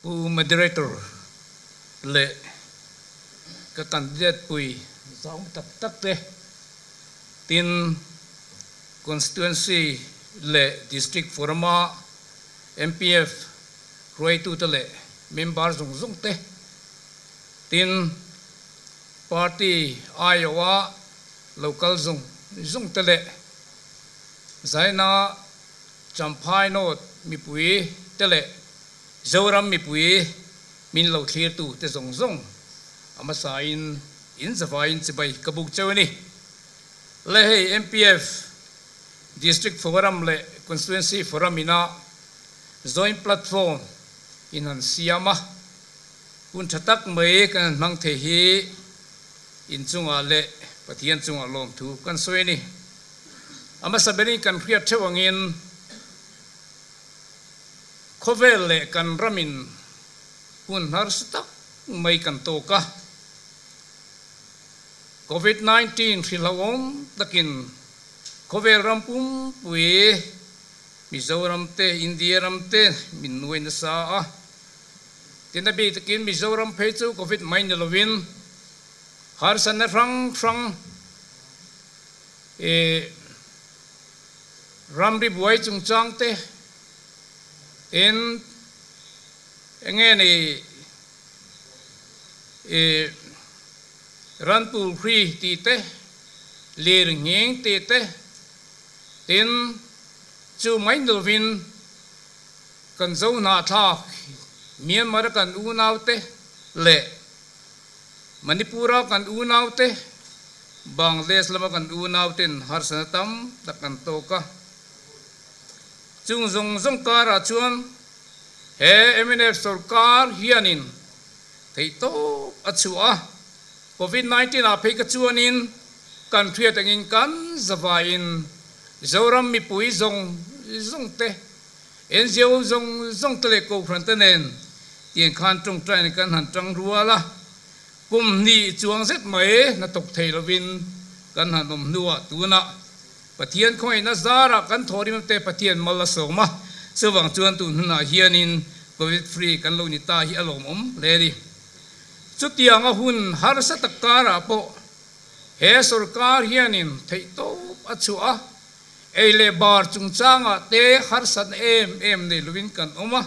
pu moderator le ka candidate pui zong tak tak te tin constituency le district forma MPF roi tu te le member zong te tin party Iowa local zong te le zaina champhai no mi pui te le zoram mi pui min lo clear tu te zong ama sain in zavain chibai kabuk chawni le hey MPF district forum le constituency forum ina joint platform in han siama kun thatak mai kan mang the hi in chunga le pathian chunga lom thu kan soini ama sabeni kan khria thewangin khovel le kan ramin kun har stak mai kan to ka COVID-19 philawom takin khovel rampum pui Mizoram te India ram te min nuin sa a tinabi takin Mizoram phechu COVID main lovin har san rang ramri buai chungchang te en engeni ranpul free ti te lir ngeng ti te tin chu main lovin kan zo na tha Myanmar kan u nau te le Manipura kan u nau te Bangladesh lama kan u nau ten har sanatam takan to ka chung zong kara chuan he MNF sarkar hianin theito achua COVID-19 a phei ka chuanin kan thria tangin kan zawain zoram mi pui zong te en zeu zong tele ko frontanen tien khan trong trai kan han tang ruala kum ni chuang set mai na tok thei lovin kan han nom nuwa tuna pathian khoi na zara kan thorim te pathian mala soma sewang chuan tu na hianin covid free kan lo ni ta hi alom leri chutianga hun har sa takara po he sarkar hianin theito achua eile bar chungchanga te har san em nei lovin kan oma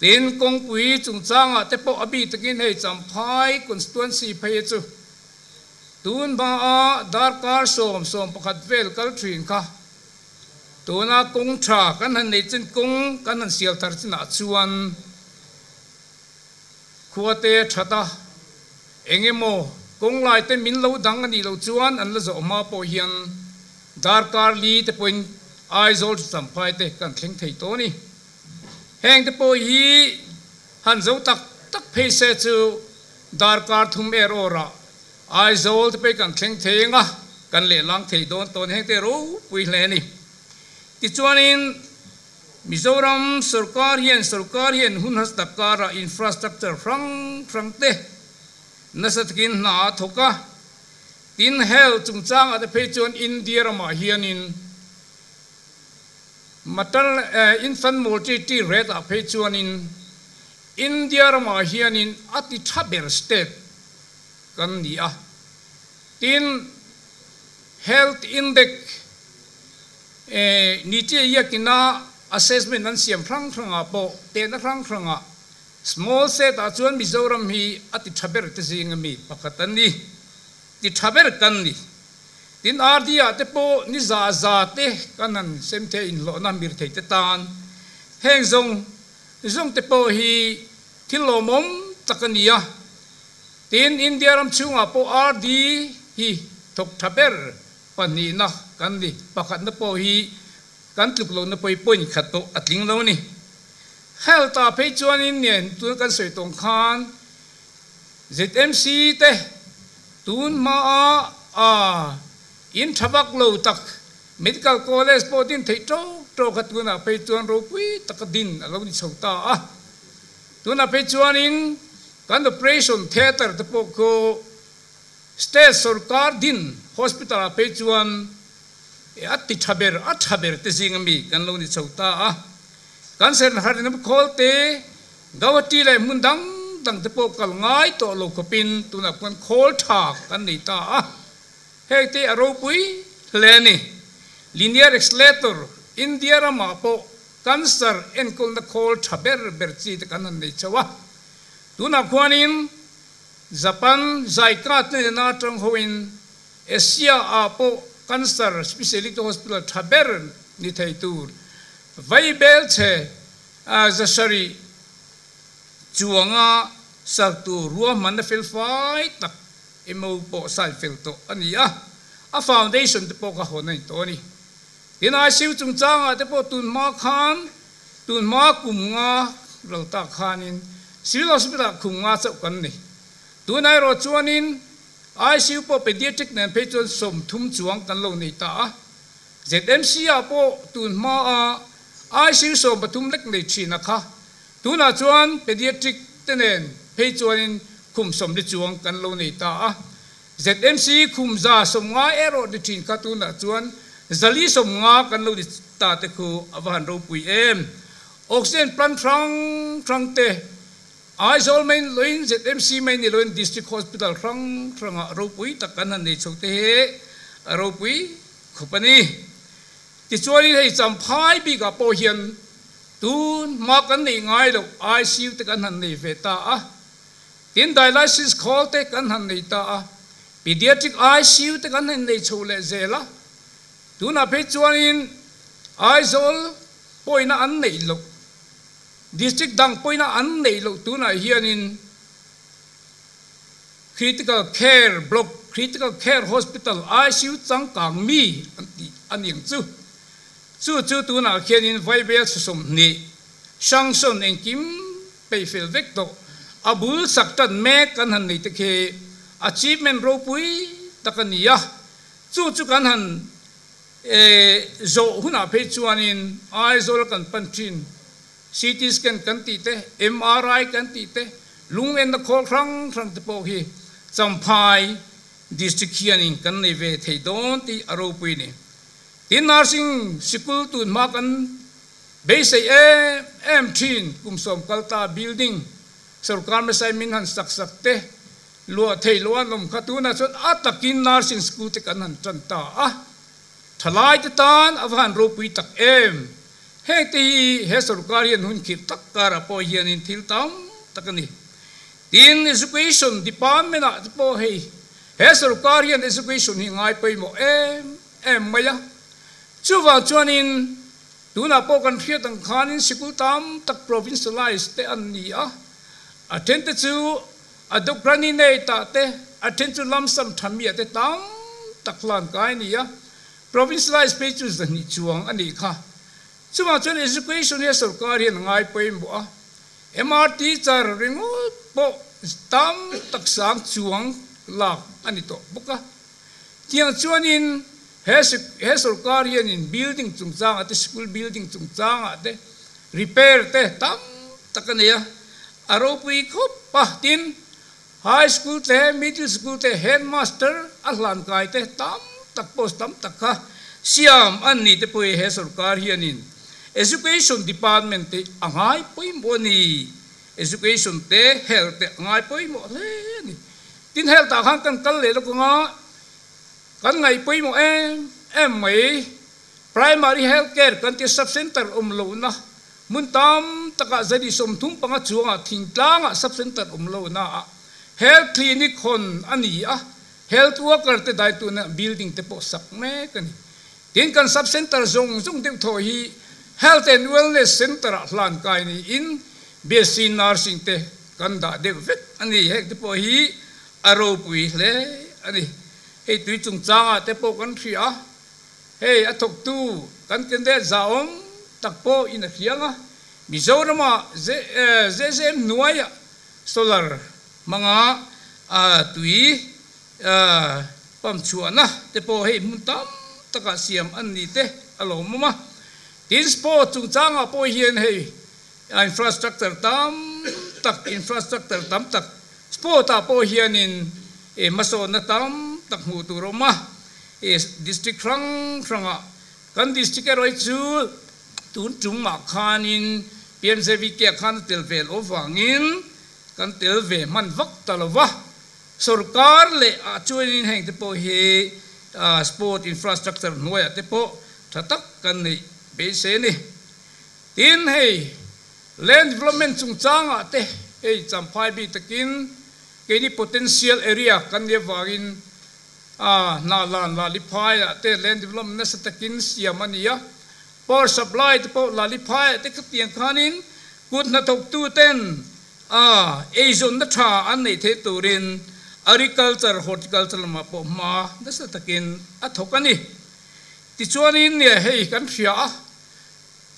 tin kong pui chungchanga te po abi takin hei champhai constituency phei chu tun ba a darkar som pakhat vel kal thin kha tuna kong tha kan han nei chen kong kan han sial tar china chuan khuate thata engemo kong lai te min lo dang ani lo chuan an la zo ma po hian darkar li te point aizol champhai te kan thleng thei to ni heng te po hi han zo tak phei se chu darkar thum erora aizol te pe kan thleng thenga kan le lang thei don ton heng te ro pui hle ni ti chuanin Mizoram sarkar hian hun has takara infrastructure frang te nasatkin na thoka tin hel chungchang ate phei chuan India rama hianin matal infant mortality rate a phei chuanin India rama hianin ati thaber state kan ni a tin health index ni che yakina assessment an siam frang a po te na frang a small set a chuan Mizoram hi ati thaber te jing mi pakatan ni ti thaber kan ni tin ardia te po ni za te kanan semte in lo na mir thei te tan heng zong te po hi thilomom takania tin India ram chunga po RD hi thok thaber pani na kan ni pakhat na po hi kan tluk lo na poi point khat to atling lo ni hel ta phei chuan in nen tu kan soi tong khan ZMC te tun ma a in thabak lo tak medical college po din thei to khat guna phei chuan ro pui takadin alo ni chauta a tuna phei chuan in kan operation theater te po ko state sarkar din hospital a phei chuan ati thaber te jing mi kan lo ni chauta a kan ser har na khol te gawati le mundang dang te po kal ngai to lo kopin tu na pon khol thak kan ni ta a hekti aro pui leni linear accelerator India rama po cancer enkol na khol thaber berchi te kan nei chawa tu na khwanin Japan zaikat ne na tang hoin Asia apo cancer specialty hospital thaber ni thai tur vai bel che zasari chuanga saktu ruwa man fil fai tak emo po sai fil to ania a foundation te po ka honai to ni ina siu chung changa te po tun ma kumnga ral ta khanin civil hospital kumnga chau kan ni tunai ro chuanin ICU po pediatric nan patron som thum chuang kan lo nei ta ZMC a po tun ma ICU som pathum lek nei thina kha tuna chuan pediatric tenen patron kum som li chuang kan lo nei ta ZMC kum za som nga ero di thin kha tuna chuan zali som nga kan lo di ta te khu awan ro pui em oxygen plant trang te Aizol main loin ZMC main ni loin district hospital rang ro pui ta kan nei chokte he ro pui khopani ti chuani hei champhai bi ga po hian tun ma kan nei ngai lo ICU te kan nei ve ta tin dialysis call te kan nei ta pediatric ICU te kan nei chole zela tuna pe chuanin Aizol poina an nei lo district dang poina an nei lo tuna hianin critical care block critical care hospital ICU changkang mi aning chu tuna hianin vaibel som ni sangson engkim peifel vekto abul saktan me kan han nei te ke achievement ro pui takania chu kan han zo huna pe chuanin Aizol kan panchin CT scan kan ti te MRI kan ti te lung en da khol rang te po hi champhai district hianin kan nei ve thei don ti aro pui ni tin nursing school tu ma kan base em thin kum som kalta building sarkar me sai min han sak te lo thei lo nom khatuna chon atakin nursing school te kan han chan ta thalai te tan awan ro pui tak em hekti he sarkarian hun khir tak kara po hianin thil tam takani tin education department a po he sarkarian education hi ngai pai mo em maya chuwa chuanin tuna po kan thia tang khanin sikul tam tak provincialized te an ni attend to adokrani nei ta te attend to lamsam thamia te tam taklan kai ni provincialized pages ni chuang ani kha chuwa chuan education he sarkarian ngai pai mo MRT char ringo po tam tak sang chuang lak ani to buka tiang chuanin he sarkarian in building chungchang at school building chungchang at repair te tam takania aro pui khop pahtin high school te middle school te headmaster ahlan kai te tam tak post tam takha siam ani te pui he sarkarian in education department te angai poi mo ni education te health te angai poi mo le ni tin health ta khang kan kal le lo nga kan ngai poi mo em mai primary health care kan ti sub center lo na mun tam taka zadi som thum panga chuanga thingtlanga sub center lo na health clinic khon ani health worker te dai tu na building te po sak me kan tin kan sub center zong de tho hi health and wellness center hlan kai ni in BSc nursing te kan da de vet ani hek te po hi aro pui le ani hei tui chung changa te po kan thria hei athok tu kan ken de zaom tak po in a khianga mizorama zem nuaya solar manga tui pam chuana te po hei muntam taka siam ani te alo mama tin sport chung changa po hian hei infrastructure tam tak sport ta po hian in maso na tam tak mu tu roma district ranga kan district roi chu tun chung ma khanin PNJV kia khan tel vel ovangin kan tel ve man vak talwa sarkar le a chuin heng te po hi sport infrastructure noya te po thatak kan nei be se ni tin hei land development chung changa te ei champhai bi takin ke ni potential area kan le wangin na lan la liphai te land development sa takin siamania power supply te po la liphai te katiang khanin kut na tok tu ten azon na tha an nei the turin agriculture horticulture ma po ma da sa takin athokani ti chuanin ne hei kan thia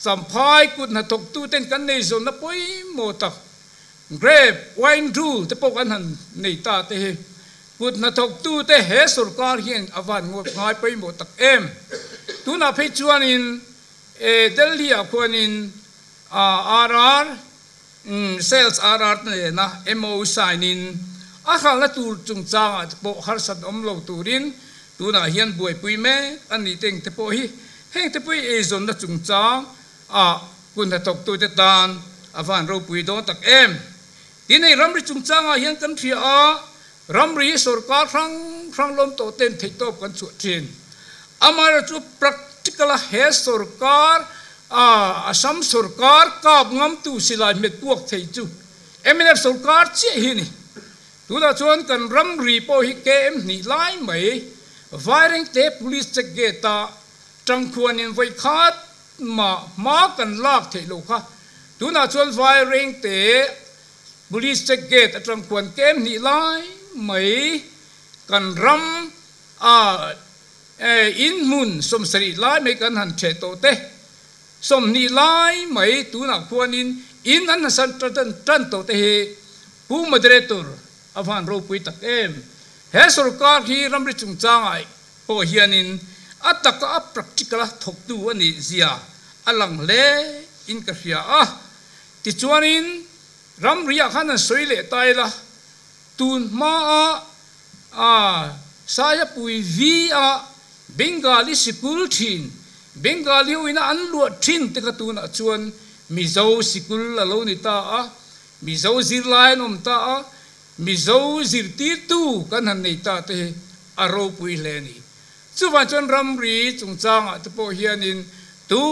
champhai kut na tok tu ten kan nei zon na poi mo tak grape wine ru te po kan han nei ta te he kut na tok tu te he sarkar hian awan ngop ngai poi mo tak em tu na phei chuanin Delhi akwanin RR sales RR ne na MO sign in akhal na tur chung changa po harsat omlo turin tuna hian buai pui me ani teng te po hi heng te pui e zon na chung chang kun na tok tu te tan avan ro pui do tak em tinei ramri chung changa hian kan thia ramri sarkar rang lom to ten thei top kan chu thin amara chu practical he sarkar Assam sarkar kap ngam tu silai met puak thei chu MNF sarkar che hi ni tuna chuan kan ramri po hi KM ni lai mai firing te police check gate ta tangkhuan in vai khat ma kan lak thei lo kha tuna chuan firing te police check gate tangkhuan KM ni lai mai kan ram in mun som sari lai mai kan han che to te som ni lai mai tuna khuan in an san tan to te he pu moderator avan ro pui tak em he sarkar hi ramri chung changai po hianin ataka practical thok tu ani zia alang le in ka hria ti chuanin ramria khan soile taila tun ma saya pui vi bengali sikul thin bengali uina an lu thin te ka tuna chuan mizo sikul alo ni ta mizo zirlai nom ta mizo zirtir tu kan han nei ta te aro pui leni chuwan chon ramri chung changa te po hianin tu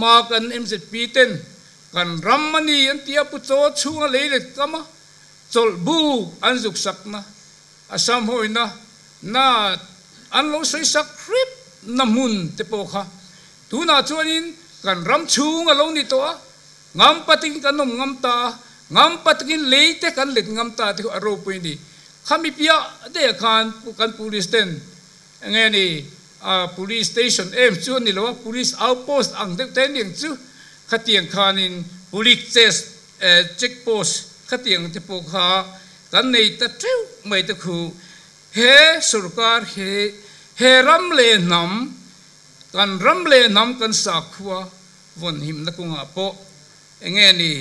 ma kan MZP ten kan ramani an tia pu cho chunga leile kama chol bu an zuk sakna asam hoina na an lo soi sak rip na mun te po kha tu na chuanin kan ram chunga lo ni to ngam pating kanom ngam ta ngam patkin leite kan let ngam ta te aro pui ni khami pia de khan kan police ten ngeni police station em chu ni lo police outpost ang de ten ning chu khatiang khanin police check post khatiang te po kha kan nei ta treu mai ta khu he sarkar he ram le nam kan sa khwa von him na kunga po engeni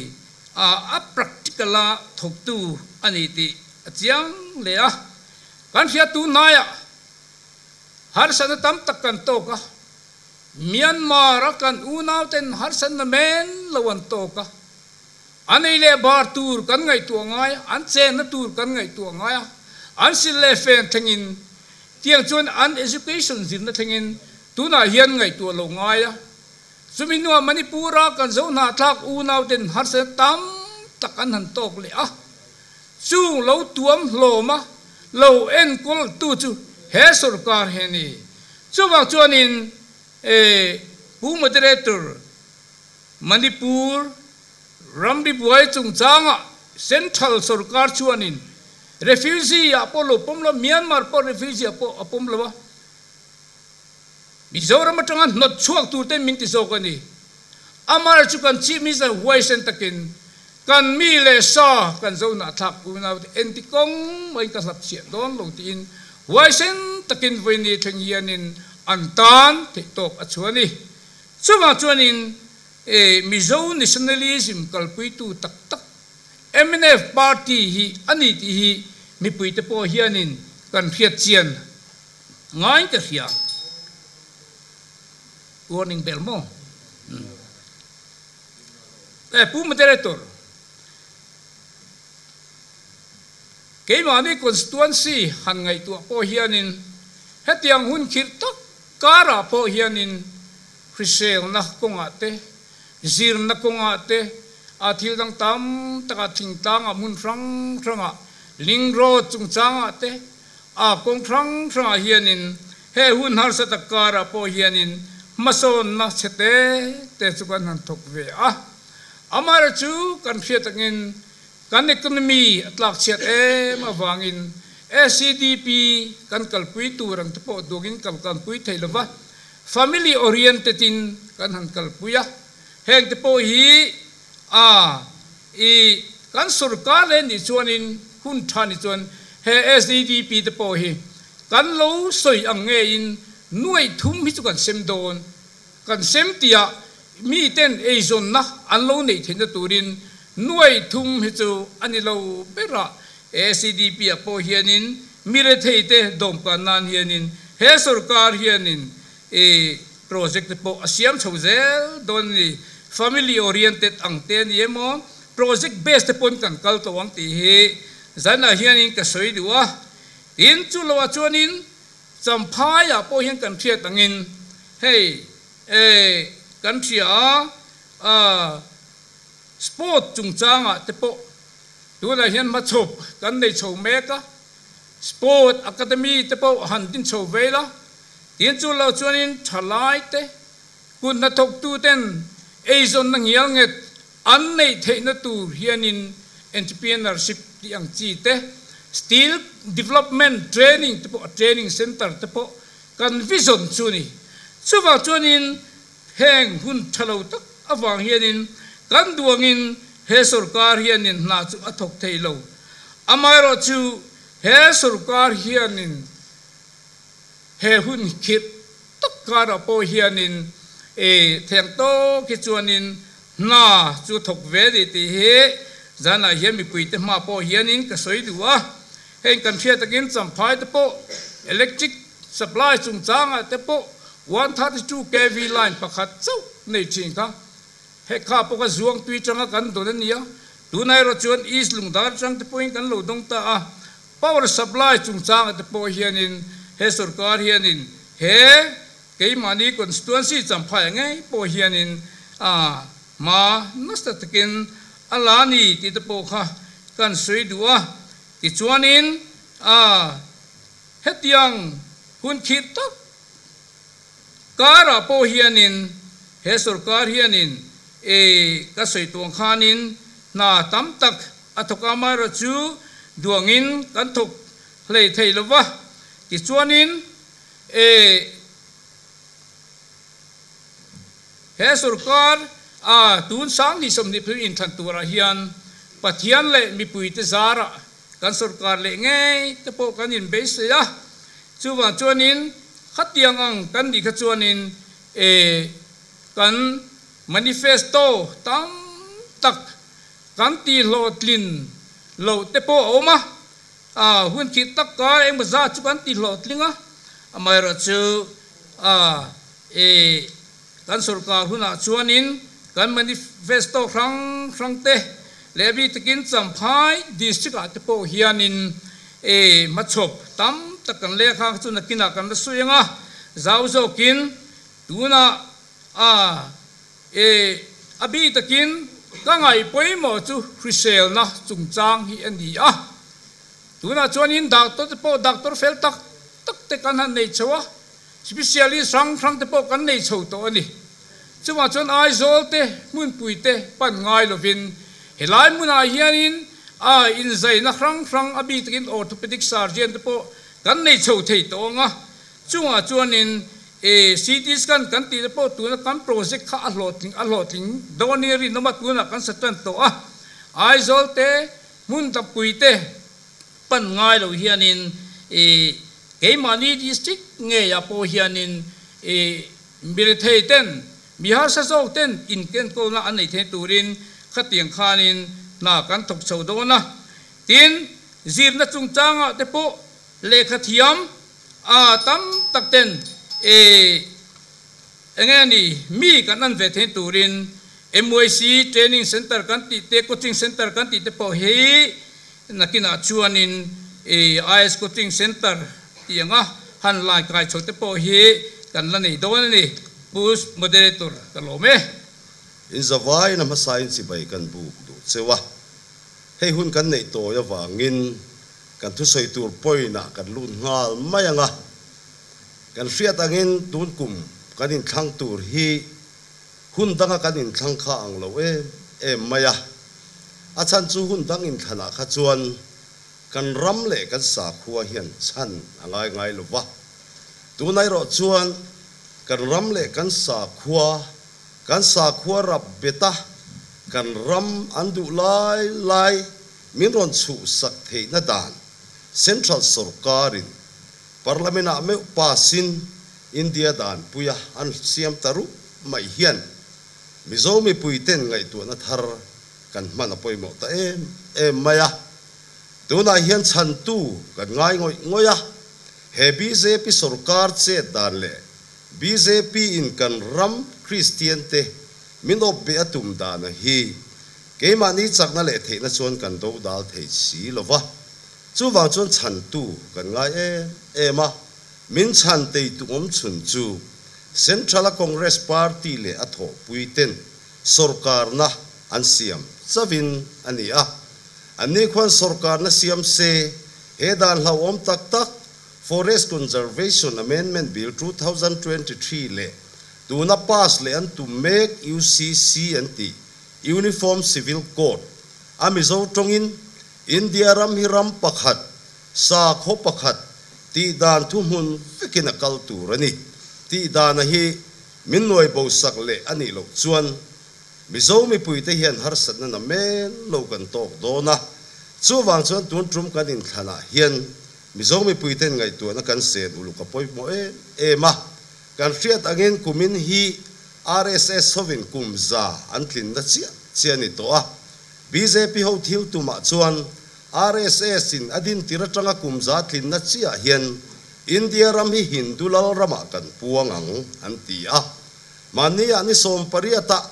a practical thok tu ani ti chiang le kan fia tu naya har san tam tak kan to ka Myanmar kan unaw ten har san na men lawan to ka anei le bar tur kan ngai tu ngai an chen na tur kan ngai tu ngai an sil le fen thengin tiang chuan an education zin na thengin tuna hian ngai tu lo ngai suminua manipura kan zo na thak unaw ten har san tam takan han tok le chung lo tuam hloma lo en kol tu chu he sarkar he ni chuwa chuanin pu moderator Manipur ramdi buai chung changa central sarkar chuanin refugee apolo pomlo Myanmar po refugee apomlo ba Mizoram atanga not chuak tu ten minti zokani amar chu kan chi mi za waisen takin kan mi le sa kan zo na thak una entikong mai ka sap sia don lo tin waisen takin voini thengianin antan tiktok achuani chuwa chuanin mizo nationalism kalpui tu tak tak MNF party hi ani ti hi mi pui te po hianin kan phiat chian ngai ka hia warning bell mo pu moderator ke mani constituency han ngai tu po hianin hetiang hun khir tak kara po hianin Chrisel na konga te zir na konga te athil dang tam taka thing tang amun rang ranga lingro chung changa te a kong rang ranga hianin he hun har sa takara po hianin mason na chete te chukan han thok ve a amara chu kan khia tangin kan economy atlak chet ma wangin SCDP kan kalpui turang tepo dogin kalpui thailawa family oriented in kan han kalpuya heng tepo hi kan sarkar le ni chuanin hun thani chuan he SCDP tepo hi kan lo soi ange in nuai thum hi chu kan sem don kan sem tia mi ten ezon na an lo nei thin turin nuai thum hi chu ani lo bera SCDP apo hianin mire theite dom kanan hianin he sarkar hianin project po asiam chhozel don ni family oriented ang ten yemo project based pon kan kal to ang ti he zana hianin ka soi duwa in chu lo chuanin champhaya po hian kan thia tangin hey kan thia sport chungchanga te po tuna hian ma chop kan nei chho meka sport academy te po han tin chho vela tin chu lo chuanin thalai te kun na thok tu ten ezon nang yang nget an nei theina tu hianin entrepreneurship ti ang chi te skill development training te po training center te po kan vision chuni chuwa chuanin heng hun thalo tak awang hianin kan duangin he sarkar hianin na chu athok theilo amairo chu he sarkar hianin he hun khit takara po hianin theng to ki chuanin na chu thok ve di ti he zana hian mi puite ma po hianin ka soi duwa heng kan thia takin champhai te po electric supply chung changa te po 132 kV line pakhat chau nei thing ka he kha po ka zuang tui changa kan do nia tunai ro chuan east lungdar chang te point kan lo dong ta power supply chung chang te po hianin he sarkar hianin he ke mani constituency champhai ngai po hianin ma nasta takin alani ti te po kha kan sui duwa ti chuanin hetiang hun khit tak kara po hianin he sarkar hianin ka soi tuang khanin na tam tak athokama ro chu duangin kan thok hlei theilowa ti chuanin he sarkar tun sang ni som ni phu in than tura hian pathian le mi pui te zara kan sarkar le ngai te po kan in base ya chuwa chuanin khatiang ang kan di kha chuanin kan manifesto tam tak kan ti lo tlin lo te po oma hun ki tak ka em za chu kan ti lo tlinga amai ra chu kan sarkar huna chuanin kan manifesto rang te lebi takin champhai district at po hianin machop tam takan lekha chu nakina kan suyenga zau kin tuna abi takin kangai poimo chu Chrisel na chungchang hi ani tuna chuanin doctor fel tak te kan han nei chawa specialist rang te po kan nei chho to ani chuwa chuan ai zol te mun pui te pan ngai lovin helai muna hianin in zai na rang abi takin orthopedic surgeon te po kan nei chho thei to nga chuwa chuanin CT scan kan ti po tuna kan project kha alotling doneri no matuna kan satan to ai zol te mun ta pui te pan ngai lo hianin ke mani district nge ya po hianin milithei ten bihar sa zo ten in ken ko na anei the turin khatiang khanin na kan thok chho do na tin zir na chung changa te po lekha thiam tam tak ten engeni mi kan an ve the turin MYC training center kan ti te coaching center kan ti te po he nakina chuanin IS coaching center ti nga han lai kai chote po he kan lani don ni bus moderator kalome in zawai na masain si bai kan bu du chewa hei hun kan nei to ya wangin kan thu soi tur poina kan lun ngal mayanga kan fiat angin tun kum kanin thang tur hi hun danga kanin thang kha ang lo em maya achan chu hun dangin thana kha chuan kan ram le kan sa khuwa hian chan angai ngai lo wa tunai ro chuan kan ram le kan sa khuwa rap beta kan ram andu lai min ron chu sak thei na dan central sarkarin parliament a me pasin India dan puya an siam taru mai hian mizomi puiten ngai tu na thar kan man apoi mo ta em maya tuna hian chan tu kan ngai ngoya he BJP sarkar che dan le BJP in kan ram Christian te min op be atum dan hi ke mani chakna le theina chon kan do dal thei si lova chu wang chon chan tu kan ngai ema min chan te tu om chun chu Central Congress Party le atho puiten sarkar na an siam savin ania ani khwan sarkar na siam se hedan hlaw om tak Forest Conservation Amendment Bill 2023 le do na pass le an to make UCC anti Uniform Civil Code amizo tongin India ram hiram pakhat sa kho pakhat ti dan thumun fikina kalturani ti dan hi minnoi bo sak le ani lo chuan mizo mi puite hian har sat na men lo kan tok dona chuwang chuan tun trum kan in thana hian mizo mi puiten ngai tu na kan se ulu ka poi mo ema kan fiat again kumin hi RSS hovin kumza antlin na chia ni to a BJP ho thil tu ma chuan RSS in adin tiratanga kumza tlin na chia hian India ram hi Hindu lal rama kan puangang antia mani ani som pariata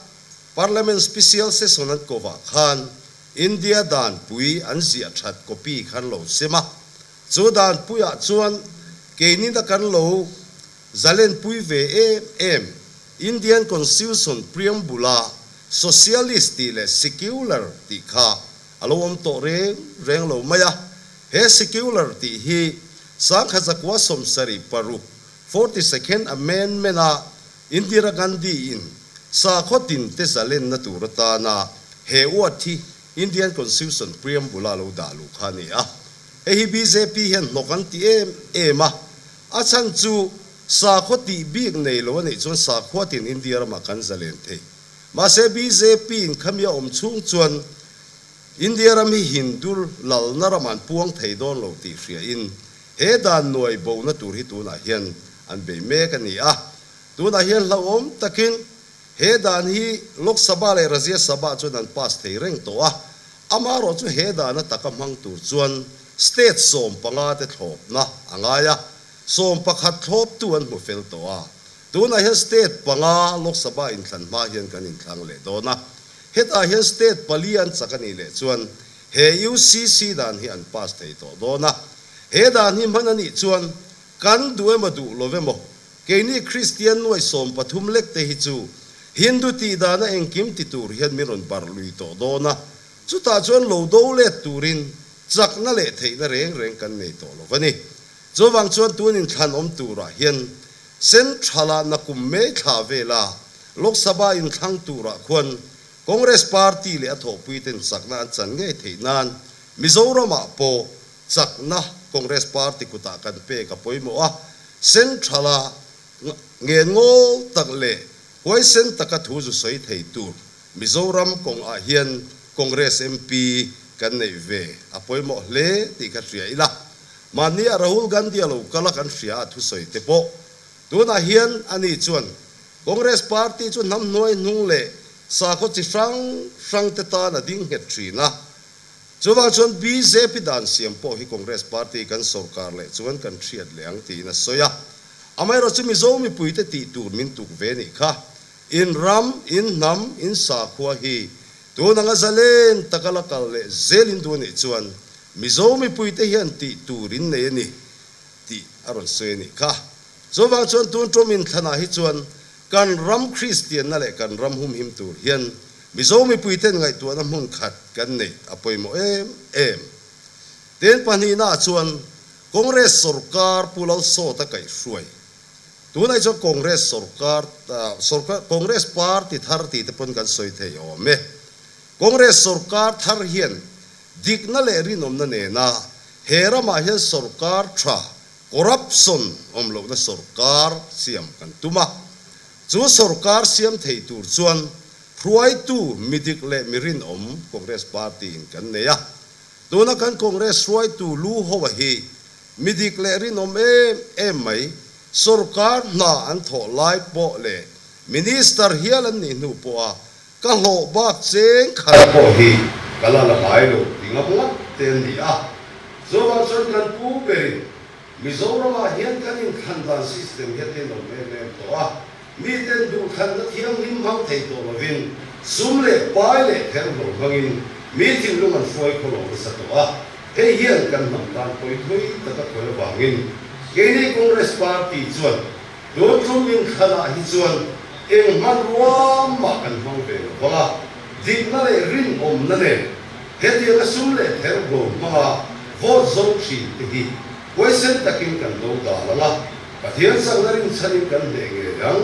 Parliament Special Session an kova khan India dan pui an zia that kopi khan lo sema chu dan puya chuan keini da kan lo zalen pui ve em Indian Constitution preambula socialist le secular ti kha alom to reng lo maya he secular ti hi sang khazakwa somsari paru 42nd amendment a Indira Gandhi in sa khotin te zalen na turata na he wathi Indian Constitution preambula lo dalu khani a hi BJP hen nokan ti ema achan chu sa khoti big nei lo nei chon sa khotin India ma kan zalen the ma se BJP in khamya om chung chuan India ram hi Hindu lal naraman puang theidon lo ti hria in he dan noi bo na tur hi tu na hian an be me ka ni a tu na hian la om takin he dan hi Lok Sabha le Rajya Sabha chuan an pass thei reng to a amaro chu he dan na takamang tur chuan state som panga te thlop na angaya som pakhat thlop tu an mu fel to a tu na hian state panga Lok Sabha in thlan ma hian kan in thlang le do na heta hian state palian chakani le chuan he UCC dan hi an pass thei to do na he dan hi manani chuan kan duema du lovemo keini Christian noi som pathum lek te hi chu Hindu ti dana engkim ti tur hian miron par lui to do na chu ta chuan lo do le turin chak na le thei na reng kan nei to lo vani chu wang chuan tunin thlan om tura hian centrala na kum me tha vela Lok Sabha in thang tura khwan Congress Party le atho puiten sakna an chan nge theinan Mizoram po sakna Congress Party kuta kan pe ka poimo a centrala nge ngol tak le hoisen taka thu zu soi thei tur Mizoram kong a hian Congress MP kan nei ve a poimo le ti ka ria ila mania Rahul Gandhi lo kala kan ria thu soi te po tuna hian ani chuan Congress Party chu nam noi nung le sa ko chi frang te ta na ding het trina chuwa chon BJP dan siam po hi Congress Party kan sarkar le chuan kan thiat leang ti na soya amai ro chu Mizomi puite ti tur min tuk ve ni kha in ram in nam in sa khua hi tu nanga zalen takalakal le zelin tu ni chuan mizo mi puite hian ti turin nei ni ti aron se ni kha zowang chuan tun tromin thana hi chuan kan ram Christian na le kan ram hum him tur hian mizo mi puite ngai tu na mun khat kan nei apoi mo em ten pani na chuan Congress sarkar pulau so ta kai suai tunai cho Congress sarkar Congress party tharti te pon kan soi the yo me Congress sarkar thar hian dikna le rinom na ne na hera ma hian sarkar tha corruption omlo na sarkar siam kan tuma chu sarkar siam thei tur chuan ruai tu midik le mirin Congress party in kan ne ya tuna kan Congress ruai tu lu ho hi midik le rinom em mai sarkar na an tho lai po le minister hialan ni nu po a ka lo bak cheng khar po hi kala la bai lo tinga pula ten ni a so wa son kan pu pe mizoram a hian kan in khandan system he ten no me to a mi ten du khan na thiam lim hang thei to lovin sum le pai le kher lo bangin mi thil lu man foi ko lo sa to a he hian kan nam tan poi thui ta ta ko bangin Kini Congress Party chuan do thumin khala hi chuan eng man ruam ma kan hong ve wala dik na le rin na le heti ka sum le ther go ma vo zo chi ti hi poison takin kan do da la pathian sang na rin chanin kan de nge yang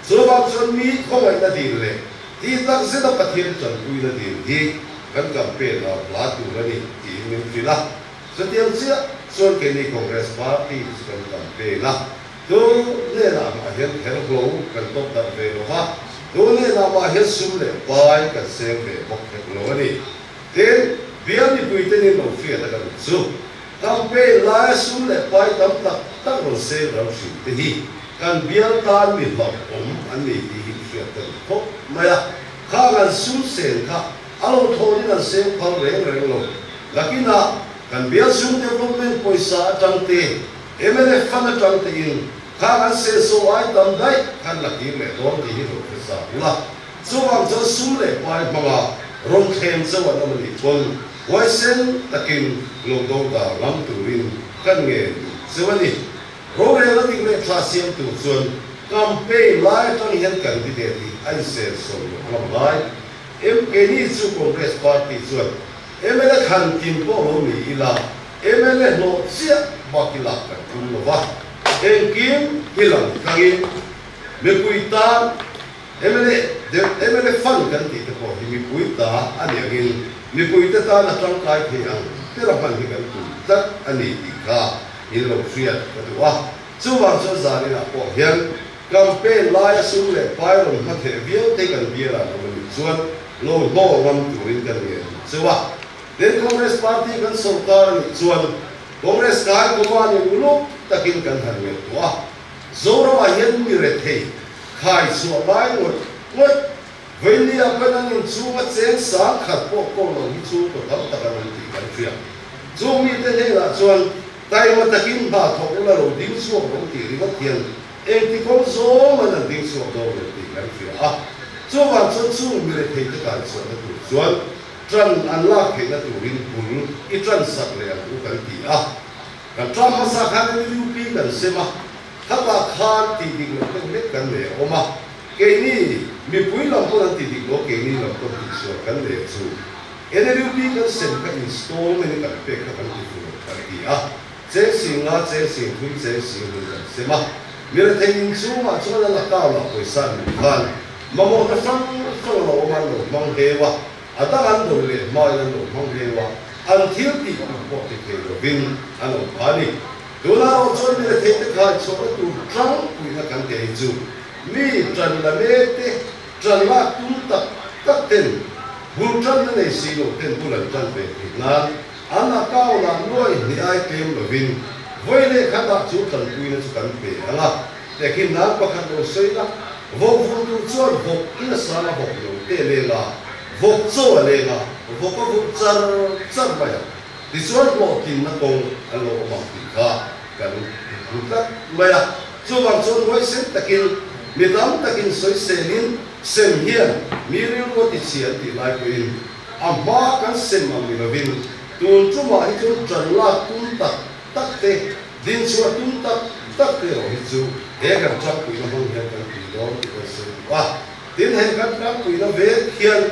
so ba chuan mi khomai na dir le ti tak se da pathian chan pui na dir hi kan campaign la la tu la ni ti min fila so tiang sia so kini Congress Party kan campaign la tu ne na ma hian her go kan top da ve lo ha tu ne na ma hian sum le pai kan se ve bok ke lo ni ten bian ni pui te ni no fia da kan su campaign la sum le pai tam tak tak ro se ro si te hi kan bian tan mi lo an ni ti hi fia ta ko ma ya kha kan sum se kha alo tho ni na se phal re lo lakina kan biar sum development poisa tangte MLF fana tangte in kan se so ai tam dai kan laki le don ti ro sa la so wang jo sum le pai manga rom khem so wa ni kon waisen takin lo do da lam turin kan nge so ni ro re la ti le classium tu zon campaign lai tang hian kan di de ti ai se so lo lai ni su Congress Party zon MLF kan tim po lo mi ila MLF lo sia bakila kan kum lo wa en kim hilang kangin me kuita MLF fan kan ti po mi kuita ani agin mi kuita ta na tang kai thi ang tera pan hi kan tu tat ani ti ka in lo sia ka wa chu wa so za ni na po hian campaign lai su le pai lo ma the bio te kan bia la no mi chuan lo bo ram tu rin kan ni chu wa then Congress Party kan sarkar ni chuan Congress kai kuma ni ulo takin kan han me wa zora wa yen mi re the khai so bai ngot veli apan ni chu wa chen sa khat po ko lo ni chu to tam ta kan ti kan fia chu mi te he la chuan tai ma takin ba tho la lo ding so ro ti ri ma tian e ti ko zo ma na ding so do lo ti kan fia a chu wa chu mi re the ta kan so na tu chuan tran anlak he na turin pul I tran sak le u kan ti a kan tram ma sa khan ni UP kan sema khaba khan ti dik lo kan le kan le oma ke ni mi pui lam ko ti dik lo ke ni lam ko ti so kan le chu ene UP kan sem kan install me ni kan pe ka kan ti fu kan ti a che sing thui che sing kan sema mi re thein chu ma chu la ka la ko san khan mamo na sang ko lo ma lo mang he wa Adakan dole mai lo manglewa until ti ko te ke lo bin ano ani dola ro chon ni te te kha so tu trang ku na kan te ju mi tran la me te tran la tum tak ten bu tran ne si lo ten bu la tran pe na ana ka la noi ni ai kem lo bin voi le kha da chu tran ku na chu kan pe ala te kin na pa khan lo sei na vo tu chon vo ina sa la vo lo te le la vok zo le nga vok ko char ba ya ti chuan lo tin na kong alo ma ti kha kan lu tak ba ya chu wang chuan wai sen takin mi dam takin soi selin sem hian miril ko ti chian ti lai ko in amma kan sem ma mi lovin tun chuma hi chu tran la tun tak te din chu tun tak te ro hi chu he kan chak pui na hong hian kan pi do ti ko se wa din he kan pui na ve hian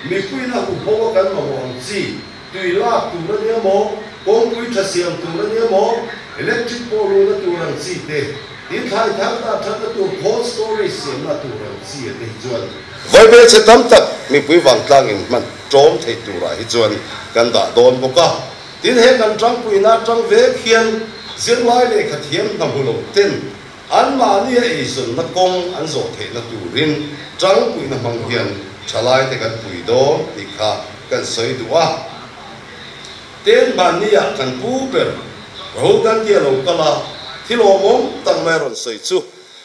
mi pui na ku ho kan ma wang chi tui la tu na ne mo kong pui tha siam tu na ne mo electric pole na tu rang chi te din thai thang ta thang tu whole story siam na tu rang chi te chuan vai be che tam tak mi pui wang tlang in man trom thei tu ra hi chuan kan da don boka tin he kan tang pui na tang ve khian zir lai le kha thiam na hulo ten an ma ni e sun na kong an zo the na tu rin tang pui na mang hian chalai te kan pui do ti kha kan soi duwa ten ban ni ya kan pu ber ro kan dia lo kala thilo mom tang meron soi chu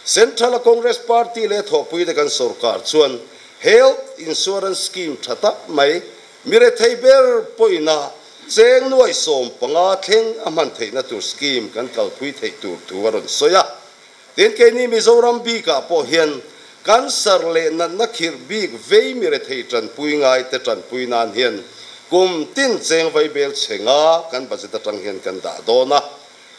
Central Congress Party le thopui de kan sarkar chuan health insurance scheme thata mai mire theiber poina cheng nuai som panga thleng aman theina tur scheme kan kalpui thei tur tuwaron soya ten ke ni Mizoram bi ka po hian cancer le na nakhir big vei mire thei tran pui ngai te tran pui nan hian kum tin cheng vai bel chenga kan budget atang hian kan da dona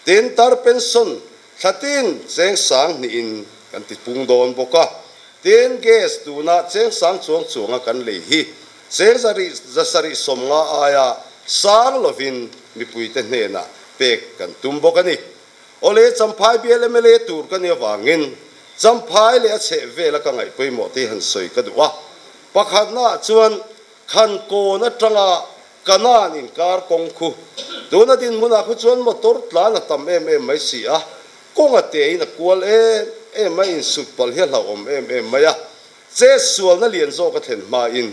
ten tar pension thatin cheng sang ni in kan ti pung don boka ten gas tu na cheng sang chuanga kan le hi cheng zasari somnga aya sang lovin mi pui te hne na pek kan tum boka ni ole champhai BLMLA tur kan ya wangin champhai le che vela ka ngai poi mo te han soi ka duwa pakhat na chuan khan ko na tanga kanan in kar kong khu dona din muna khu chuan motor tla na tam mai si a konga te in kwal mai in sut pal he la om maya che sual na lian zo ka thlen ma in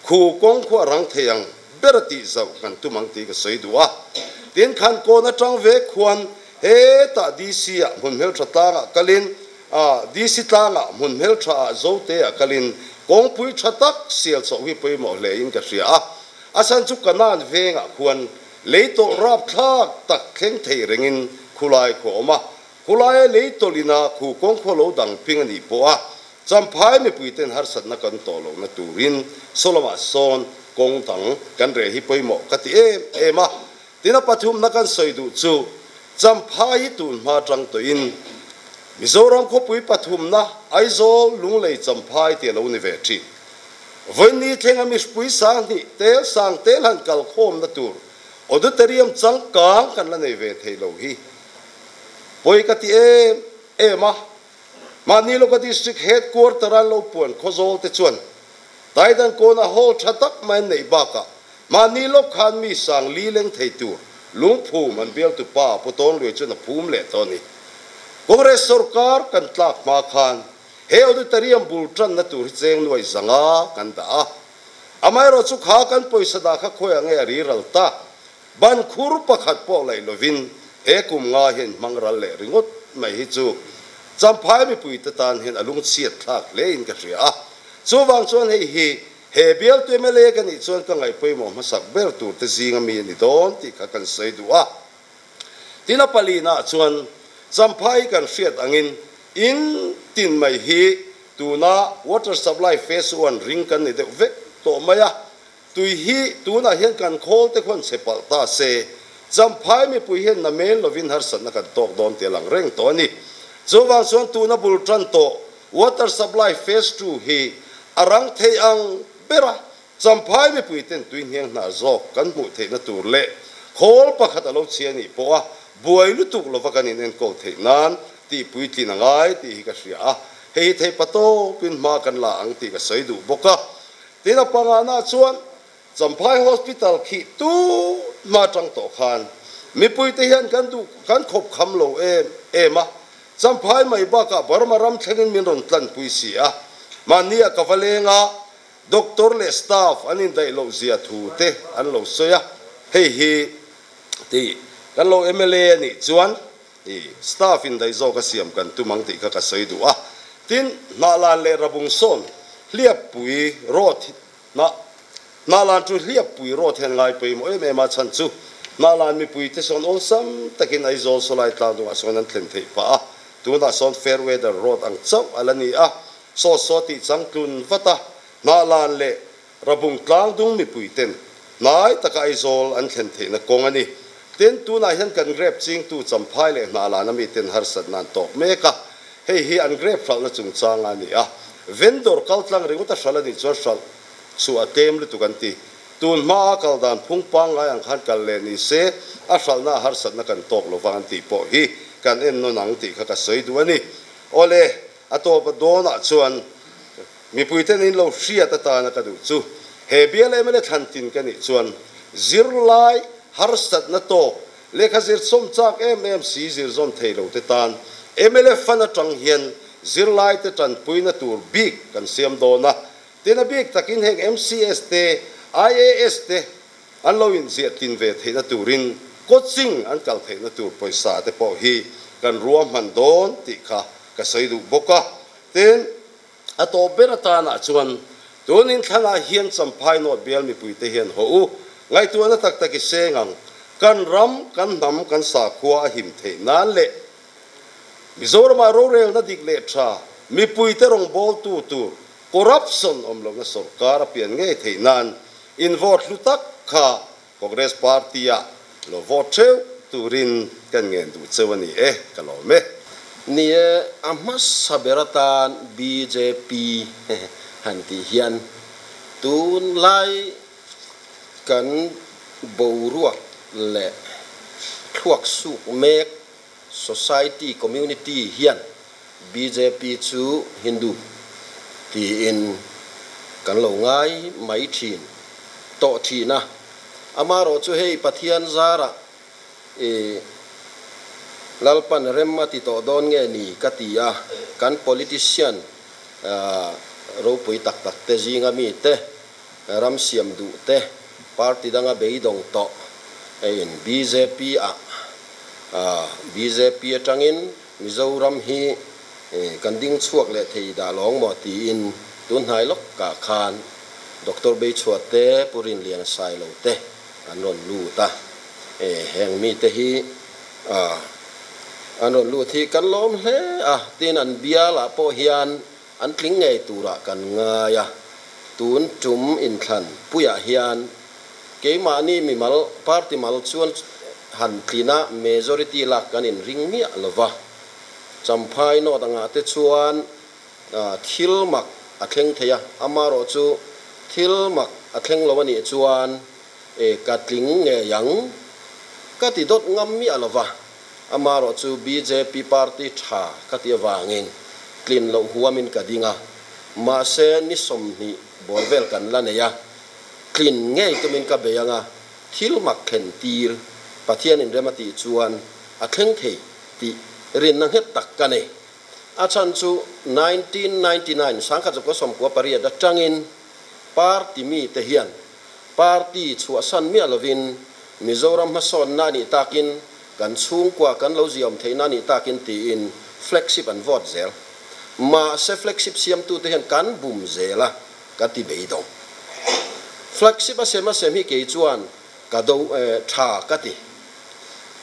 khu kong khu rang theyang berati zau kan tumang ti ka soi duwa tin khan ko na tang ve khuan he ta DC a mun hel thata nga kalin DC ta nga mun hel tha zo te a kalin kong pui thatak sial so wi poi mo le in ka ria asan chu kanan ve nga khuan leito rap thak tak kheng thei rengin khulai ko oma khulai leito lina khu kong kholo dang ping ani po a champhai me puiten har sat na kan to lo na turin soloma son kong tang kan re hi poi mo kati ema tina pathum na kan soidu chu champhai tun ma tang to in Mizoram ko pui pathum na aizo lunglei champhai te lo ni ve thi voini thenga mi pui sang ni tel sang tel han kal khom na tur auditorium chang kang kan la nei ve thei lo hi poi kati ema manilo ka district headquarter an lo puan khozol te chuan taidan ko na hol thatak man nei baka manilo khan mi sang li leng thei tur lungphu man bel tu pa puton loi chu na phum le to ni Congress sarkar kan tlak ma khan he auditorium bultran na tur cheng noi zanga kan da amai ro chu kha kan poisa da kha khoya nge ri ralta ban khur pakhat po lai lovin he kum nga hen mangral le ringot mai hi chu champhai mi pui ta tan hen alung chiat thak le in ka ria chu wang chuan he bel tu mele kan i chuan ka ngai poi mo ma sak ber tur te zinga mi ni don ti ka kan sei duwa tina palina chuan champhai kan fiat angin in tin mai hi tuna water supply phase 1 ring kan ni de ve to maya tui hi tuna hian kan khol te khon sepal ta se champhai mi pui hian na mel lovin har san na kan tok don te lang reng to ni chuwang chuan tuna bultran to water supply phase 2 hi arang thei ang bera champhai mi pui ten tuin hiang na zo kan mu thei na tur le khol pakhat alo chiani po a buai lu tuk lo vakanin en ko thei nan ti pui ti na ngai ti ka ria hei thei pato pin ma kan la ang ti ka sei du boka tina pangana chuan champhai hospital khi tu ma tang to khan mi pui te hian kan du kan khop kham lo ema champhai mai ba ka barmaram thlengin min ron tlan pui si a mania kavalenga doctor le staff anin dai lo zia thu te an lo soya hei hi ti kan lo MLA ni chuan i staff in dai zo ka siam kan tumang ti ka soi du a tin na lan le rabung son liap pui rot na lan tu liap pui rot hen ngai pui mo ma chan chu na lan mi pui te son ol sam takin ai zo so lai tla du a son an tlen thei pa tu na son fair weather road ang chau alani a so ti chang tlun vata na lan le rabung tlang dung mi puiten nai taka izol an thlen the na kong ani ten tu na hian kan grep ching tu champhai le na la na mi ten har sat nan tok meka hei hi an grep phal na chung chang ani a vendor kaltlang ringuta shalani chor shal su atem le tu kan ti tun ma kal dan phung pang ai ang khan kal le ni se a shal na har sat na kan tok lo wang ti po hi kan en no nang ti kha ka soi du ani ole atop dona chuan mi puiten in lo hria ta na ka du chu he biale mele thantin kan ni chuan zirlai har sat na to lekha zir som chak em si zir zon theilo te tan emele fana tang hian zirlai te tan puina tur big kan siam dona tena big takin heng MCS te IAS te an lo in zia tin ve theina turin coaching an kal theina tur poisa te po hi kan ruam han don ti kha ka saidu boka ten ato berata na chuan tonin thana hian champhai no bel mi puite hian ho ngai tu na tak tak sengang kan ram kan nam kan sa khua him the nan le Mizoram ro rel na dik le tha mi puite rong bol tu corruption om lo na sarkar pian nge the nan in vote lutak kha Congress party ya lo vote cheu turin kan ngen du chewani kalome ni amas saberatan BJP hanti hian tun lai kan boruak le thuak su mek society community hian BJP chu Hindu ti in kan lo ngai mai thin to thina amaro chu hei pathian zara lalpan remma ti to don nge ni katia kan politician ro pui tak tak te jinga mi te ram siam du te party danga beidong to in BJP BJP atangin Mizoram hi kan ding chuak le thei da long mo ti in tun hai lok ka khan Dr. Be chuate purin lian sai lo te anon lu ta heng mi te hi anon lu thi kan lom hle tin an bia la po hian an tling ngei tura kan nga ya tun tum in than puya hian ke ma ni mi mal party mal chuan han tlina majority lak kan in ring mi lova champhai no tanga te chuan thil mak atheng theya amaro chu thil mak atheng lowani chuan katling nge yang kati dot ngam mi alova amaro chu BJP party tha kati wangin clean lo huamin kadinga ma se ni somni bolvel kan laneya clean nge tumin ka beyanga thil mak khen tir pathian in remati chuan atheng thei ti rin nang het tak kane achan chu 1999 sangkha ko som ko paria da tangin party mi te hian party chu asan mi alovin Mizoram hason nani takin kan chung kwa kan lo ziom theina ni takin ti in flagship and vote zel ma se flagship siam tu te hian kan bum zela ka ti beidong flagship a sema semi ke chuan ka do tha ka ti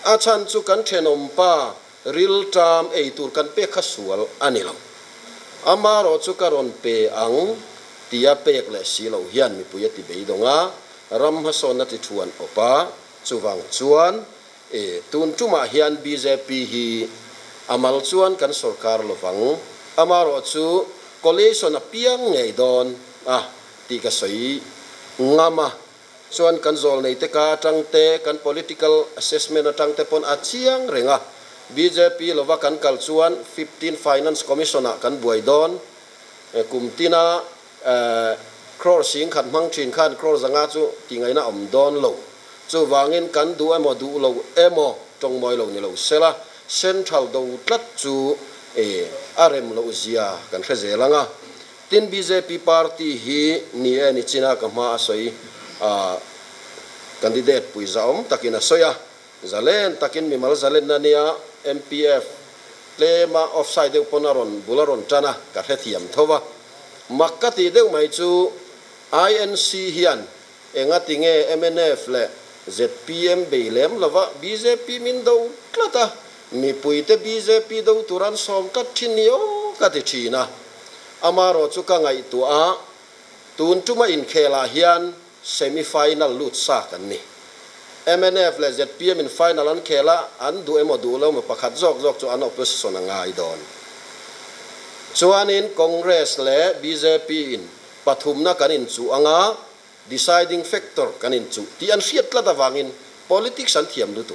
achan chu kan thenom pa real time tur kan pe khasual anilo amaro chu karon pe ang tia pek le silo hian mi puyati beidonga ram hason na ti thuan opa chuwang chuan tun chuma hian BJP hi amal chuan kan sarkar lovang amaro chu coalition a piang ngei don ti ka soi ngama chuan kan zol nei te ka tangte kan political assessment atang te pon achiang renga BJP lova kan kal chuan 15 finance commissioner kan buai don kumtina crore sing khat mang thin khan crore zanga chu tingai na om don lo chu wangin kan du emo du lo emo tong moi lo ni lo sela central do tlat chu arem lo zia kan khezelanga tin BJP party hi ni ni china ka ma soi candidate puizaom takina soya zalen takin mi mal zalen na nia MPF lema offside de ponaron bularon tana ka thethiam thowa makati de mai chu INC hian engatinge MNF le ZPM beilem lova BJP min do klata mi puite BJP do turan som ka thinio ka ti thina amaro chu ka ngai tu a tun tuma in khela hian semi final lut sa kan ni MNF le ZPM in final an khela an du emo du lo ma pakhat jok chu an opposition ngai don chuanin Congress le BJP in pathumna kanin chu anga deciding factor kanin chu ti an hriat la dawangin politics an thiam du tu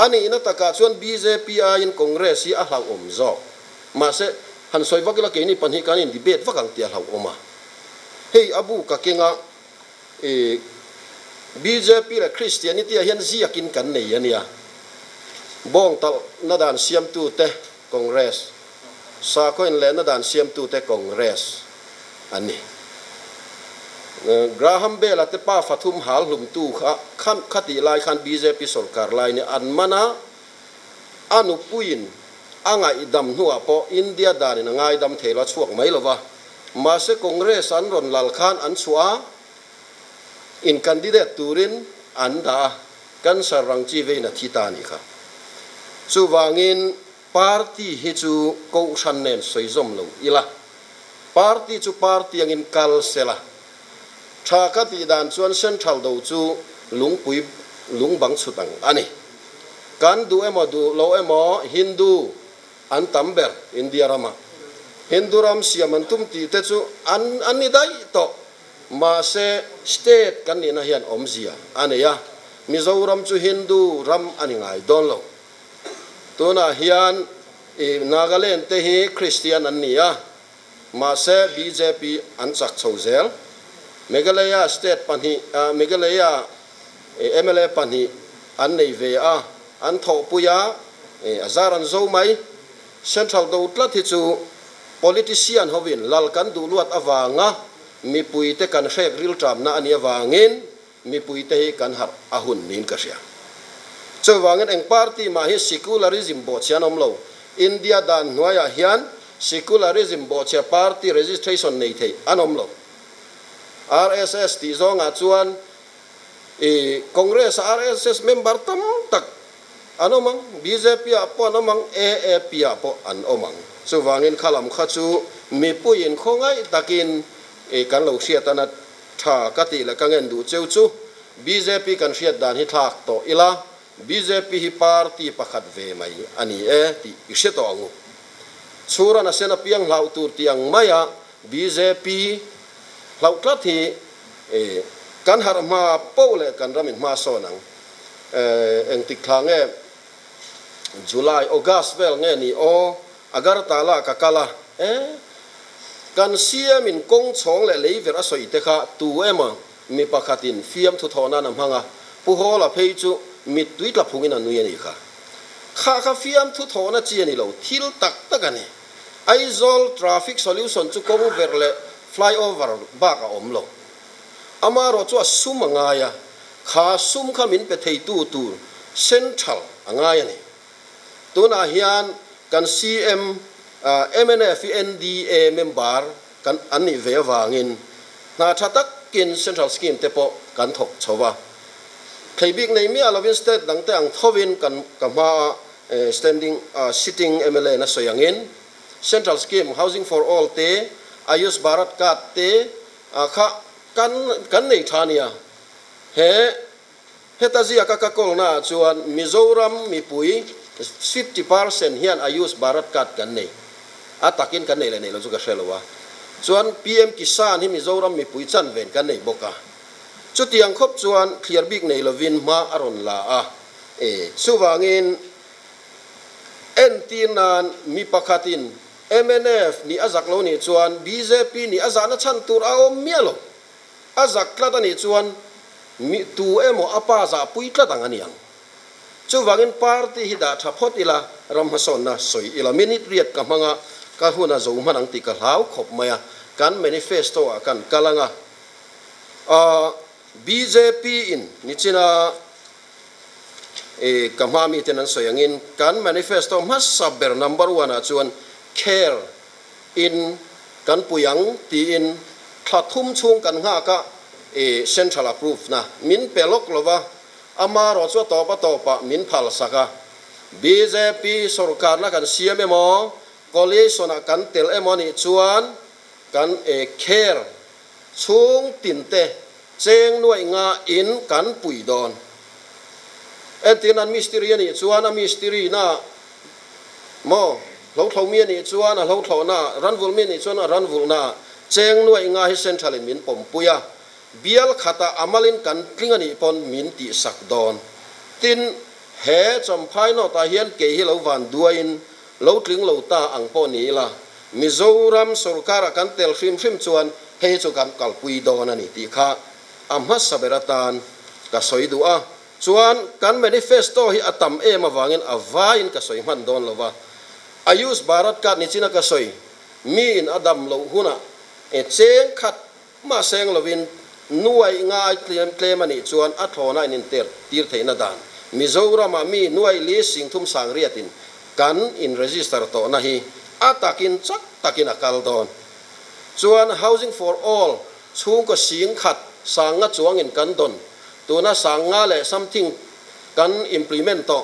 ani ina taka chuan BJP a in Congress hi a hlau om zo ma se han soi vakila ke ni panhi kanin debate vakang tia hlau oma hei abu ka kenga BJP le Christianity hian ziakin kan nei ania bong tal na dan siam tu te Congress sa ko in le na dan siam tu te Congress ani Graham Bell ate pa fathum hal hlum tu khan khati lai khan BJP sarkar lai ni an mana anu puin anga idam nuwa po India dan na ngai dam thela chuak mai lova ma se Congress an ron lal khan an chua in candidate turin anda kan sarang chi ve na thitani kha chu wangin party hi chu ko san nen soizom lo ila party chu party angin kal sela thakati dan chuan central do chu lungpui lungbang chutang ani kan du emo du lo emo Hindu an tamber India rama Hindu ram siamantum ti te chu an ani dai to ma se state kan ni na hian omzia ani ya Mizoram chu Hindu ram ani ngai don lo tuna hian Nagaland te hi Christian an ni ya ma se BJP an chak chouzel Meghalaya state panhi Meghalaya MLA panhi an nei ve a an tho puya azaran zo mai central do tlat hi chu politician hovin lalkan du luat awanga mi pui te kan hrek ril tram na ania wangin mi pui te hi kan har ahun nin ka sia chu wangin eng party ma hi secularism bo chianom lo India dan noya hian secularism bo chia party registration nei thei anom lo RSS ti zonga chuan Congress RSS member tam tak anomang BJP apo anomang AAP apo an omang so wangin khalam khachu mi puin khongai takin kan lo hriat ana tha kati la kangen du cheu chu BJP kan hriat dan hi thak to ila BJP hi party pakhat ve mai ani ti hriat angu chura na sena piang lau tur tiang maya BJP lau tlat hi kan har ma pole kan ramin ma sonang eng tikhange July August vel nge ni o Agartala kakala kan siam in kong chong le leiver a soi te kha tu ema mi pakhatin fiam thu thona nam hanga pu hola phei chu mi tuit la phungin anu yani kha fiam thu thona chi ani lo thil tak takani aizol traffic solution chu kong verle flyover ba ka omlo amaro chu sumanga ya kha sum khamin pe thei tu central anga yani tuna hian kan CM MNF NDA member kan ani ve wangin na thatak kin central scheme te po kan thok chowa theibik nei mi alovin state dang te ang thovin kan kama standing sitting MLA na soyangin central scheme housing for all te Ayush Bharat Card te kha kan nei thania he tazi aka kol na chuan Mizoram mi pui 50% hian Ayush Bharat Card kan nei atakin kan nei le nei lo chu ka hrelowa chuan PM Kisan hi Mizoram mi pui chan ven kan nei boka chu tiang khop chuan clear big nei lovin ma aron la a chuwangin entinan mi pakhatin MNF ni azak lo ni chuan BJP ni azana chan tur a om mialo azak klata ni chuan mi tu emo apa za pui tla tang aniang chuwangin party hi da thapot ila ramhason na soi ila minute riat ka manga ka huna zo manang ti ka hlau khop maya kan manifesto kan kalanga BJP in nichina kamami tenan soyangin kan manifesto mas saber number 1 a chuan care in kan puyang ti in thathum chung kan nga ka central approve na min pelok lova amaro chu topa min phal saka BJP sarkar na kan CMMO coalition kan tel emoni chuan kan care chung tinte cheng nuai nga in kan pui don etin an mystery ni chuan a mystery na mo lo thlo mi ni chuan a lo thlo na ranvul mi ni chuan a ranvul na cheng nuai nga hi central in min pom puya bial khata amalin kan tlingani pon min ti sak don tin he champhai no ta hian ke hi lo van duain lo tling lo ta ang po ni la Mizoram sarkar kan tel film chuan he chu kan kalpui don ani ti kha amha saberatan ka soidua chuan kan manifesto hi atam em awangin avain ka soi man don lova ayus barat ka ni china ka soi mi in adam lo huna cheng khat ma seng lovin nuai nga claim ani chuan a thona in ter tir theina dan Mizoram mi nuai li singthum sang riatin kan in register to na hi atakin chak takin akal don chuan housing for all chung ko sing khat sanga chuangin kan don tuna sanga le something kan implement to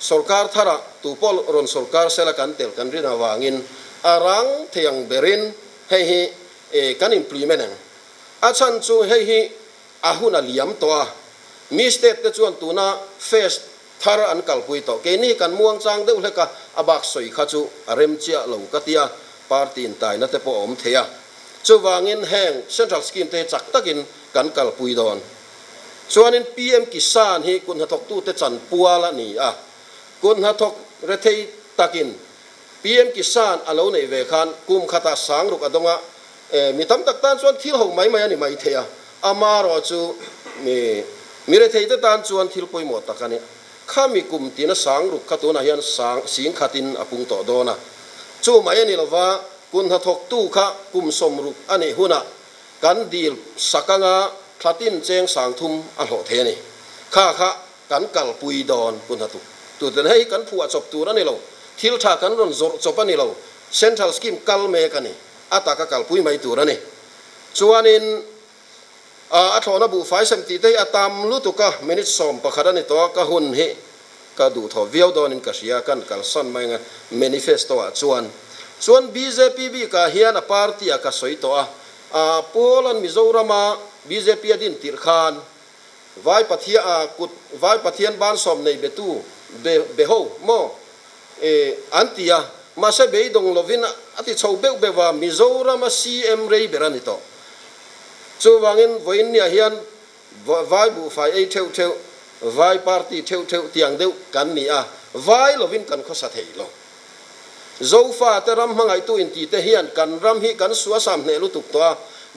sarkar thara tupol ron sarkar sela kan tel kan rina wangin arang thiang berin hei hi kan implement achan chu hei hi ahuna liam to a mi state te chuan tuna first thara an kalpui to ke ni kan muang chang deuh leka abak soi kha chu arem chia lo katia party in tai na te po om thea chu wangin heng central scheme te chak takin kan kalpui don chuanin PM Kisan hi kun hathok tu te chan puala ni a kun hathok rethei takin PM Kisan alo nei ve khan kum khata sang ruk adonga mitam tak tan chuan thil ho mai ani mai thea amaro chu mi rethei te tan chuan thil poi mo takani khami kum tina sang ruk khatuna hian sang sing khatin apung to dona chu mai ani lova kun hathok tu kha kum som ruk ani huna kan dil sakanga thlatin cheng sang thum a hlo the ni kha kan kal pui don kun hatu tu ten hei kan phu a chop tur ani lo thil tha kan ron zor chop ani lo central scheme kal me kani ata ka kal pui mai tur ani chuanin a thona bu fai sem ti te atam lu tu ka minute som pakhat ani to ka hun he ka du tho viau don in ka sia kan kal son mai nga manifesto a chuan BJP bi ka hian a party a ka soi to a Poland Mizorama BJP adin tirkhan vai pathia kut vai pathian ban som nei betu beho mo antia ma se be dong lovin ati chou be bewa Mizorama CM rei berani to chu wangin voin nia hian vai bu fai ei theu vai party theu tiang deu kan ni a vai lovin kan khosa thei lo zofa teram mangai tu in ti te hian kan ram hi kan suwa sam ne lu tuk to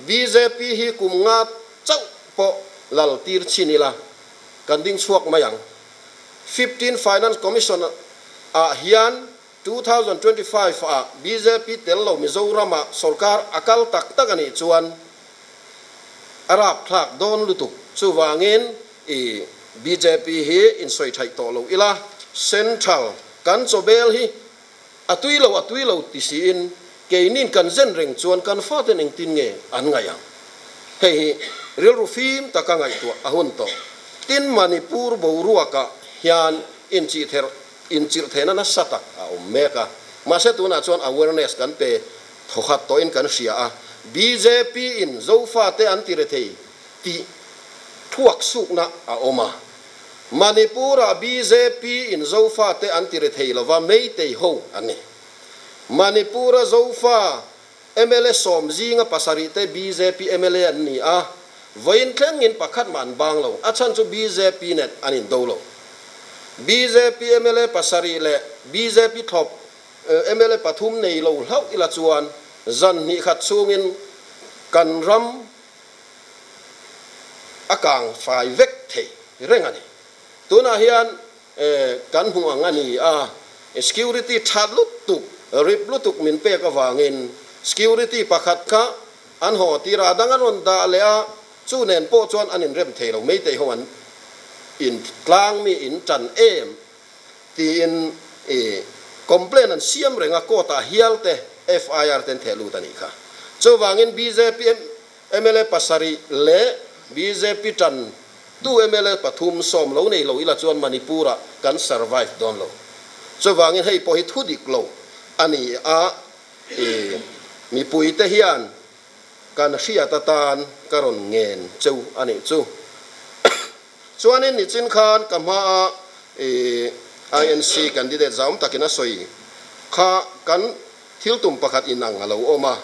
BJP hi kum nga chau po lal tir chinila kan ding chuak mayang 15 finance commission a hian 2025 a BJP tello Mizoram sarkar akal tak takani chuan arab thak don lutuk chuwangin BJP hi in soi thai to lo ila central kan chobel hi atui lo tisiin keinin kan zen reng chuan kan faten eng tin nge an ngayang hei ril rufim takangai tu ahun to tin Manipur boruaka hian in chir thena na satak a meka mase tuna chuan awareness kan pe thokhat to in kan sia a BJP in zofa te antirethei ti thuak sukna a oma Manipura BJP in zofa te antirethei lova meitei ho ani Manipura zofa MLA somzinga pasari te BJP MLA ani a voin thlengin pakhat man banglo achan chu BJP net anin dolo BJP MLA pasari le BJP thop MLA pathum nei lo hlau ila chuan zan ni khat chungin kan ram akang fai vek thei rengani tuna hian kan huang ani a security thatlut tu riplutuk min pe ka wangin security pakhat ka an ho tira dangan ron da le a chu nen po chuan anin rem thelo mei te hoan in tlang mi in chan em ti in complain an siam renga kota hialte FIR ten thelu tani kha chu wangin BJP MLA pasari le BJP tan tu MLA pathum som lo nei lo ila chuan Manipura kan survive don lo chu wangin hei po hi thudik lo ani a mi pui te hian kan hria ta tan karon ngen chu ani chu chuanin ni chin khan kama INC candidate zam takina soi kha kan thiltum pakhat inang alo oma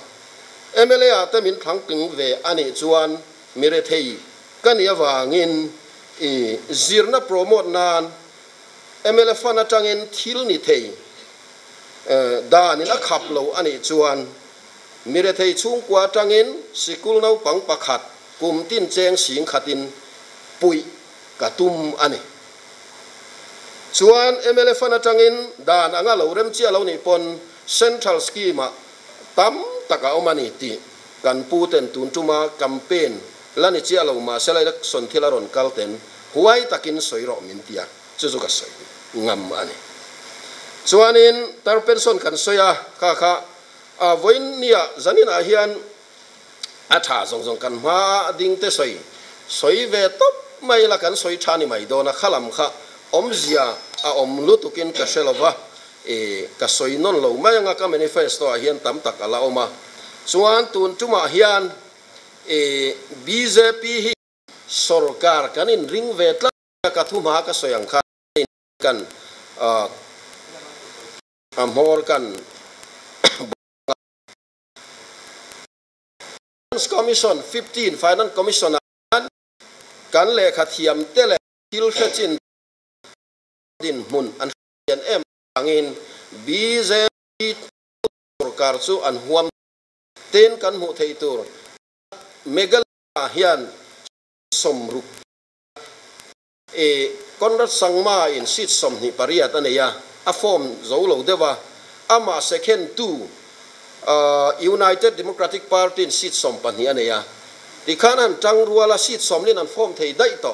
MLA ata min thangting ve ani chuan mire thei kania wangin zirna promote nan MLA fana tangin thil ni thei dan in a khaplo ani chuan mire thei chung kwa tangin sikul nau pang pakhat kum tin cheng sing khatin pui katum ani chuan MLA fana tangin dan anga lo rem chia lo ni pon central scheme tam taka omani ti kan puten tun tuma campaign lani chia lo ma selai son thilaron kalten huai takin soiro min tia chu ka soi ngam ani chuanin tar pension kan soya kha a voin nia zanin a hian a tha zong kan ma ding te soi ve top mai la kan soi thani mai dona khalam kha omzia a om lutukin ka selova ka soi non lo mai nga ka manifesto a hian tam tak ala oma chuan tun tuma hian BJP hi sorkar kanin ring vetla ka thuma ka soyang kha kan amor kan commission 15 finance commission kan le khathiam tele til khachin din mun an em angin BJP sorkar chu an huam ten kan mu thei tur megal hian somruk Conrad Sangma in sit som ni pariat aneya a form zolo dewa ama second two United Democratic Party in sit som pani aneya di kanan tangruala sit som lin an form thei dai to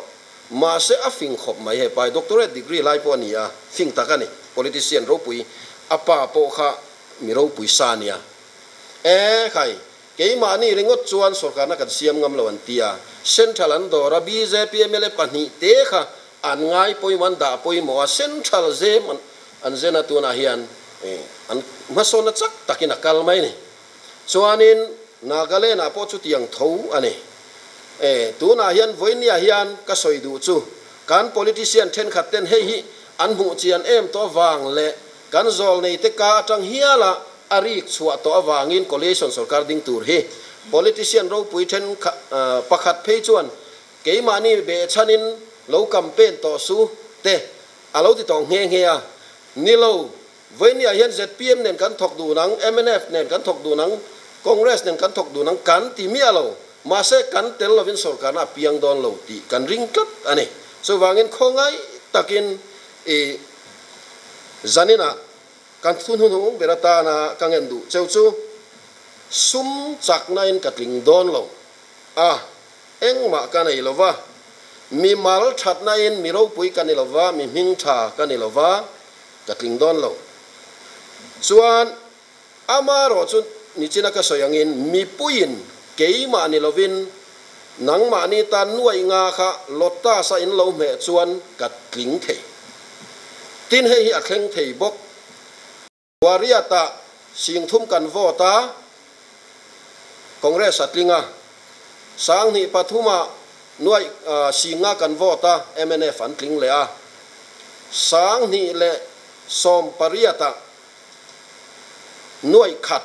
ma se a fing khop mai he pai doctorate degree lai po ania fing takani politician ro pui apa po kha mi ro pui sania khai ke mani ringot chuan sarkar na kan siam ngam lawan tia central an dora BJP MLA pani te kha an ngai poi man da poi mo central zem an zena tuna hian an masona chak takina kalmai ni chuanin nagale na po chu tiang tho ani tuna hian voinia hian ka soidu chu kan politician then khaten hei hi an mu chian em to wang le kan zol nei te ka atang hiala arik chua to awangin coalition sarkar ding tur he politician ro pui then pakhat phei chuan keimani be chanin lo campaign to su te alo ti tong nge nge a nilo voinia hian ZPM nen kan thok du nang MNF nen kan thok du nang Congress nen kan thok du nang kan ti mi alo ma se kan tel lovin sarkar na piang don lo ti kan ring klat ani so wangin khongai takin zanina kan thun hun berata na kangendu cheuchu sum chaknain katling don lo engma kanai lova mi mal thatnain miro pui kanai lova mi ming tha kanai lova katling don lo chuan amaro chu nichina ka soyangin mi puin keima ni lovin nangma ni tan nuai nga kha lotta sa in lo me chuan katling the tin hei a thleng thei bok wariata singthum kan vota Congress atlinga sang ni pathuma nuai singa kan vota MNF an tling le a sang ni le som pariata nuai khat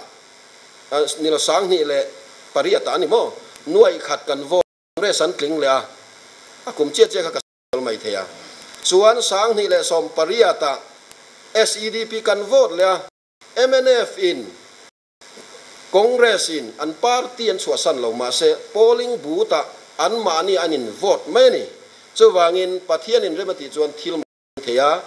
ni lo sang ni le pariata ani mo nuai khat kan vota Congress an tling le a akum che che ka mai thea chuan sang ni le som pariata SEDP kan vote le MNF in Congress in an party an suasan lo ma se polling booth an mani anin vote many so wangin pathian in remati chuan thil thea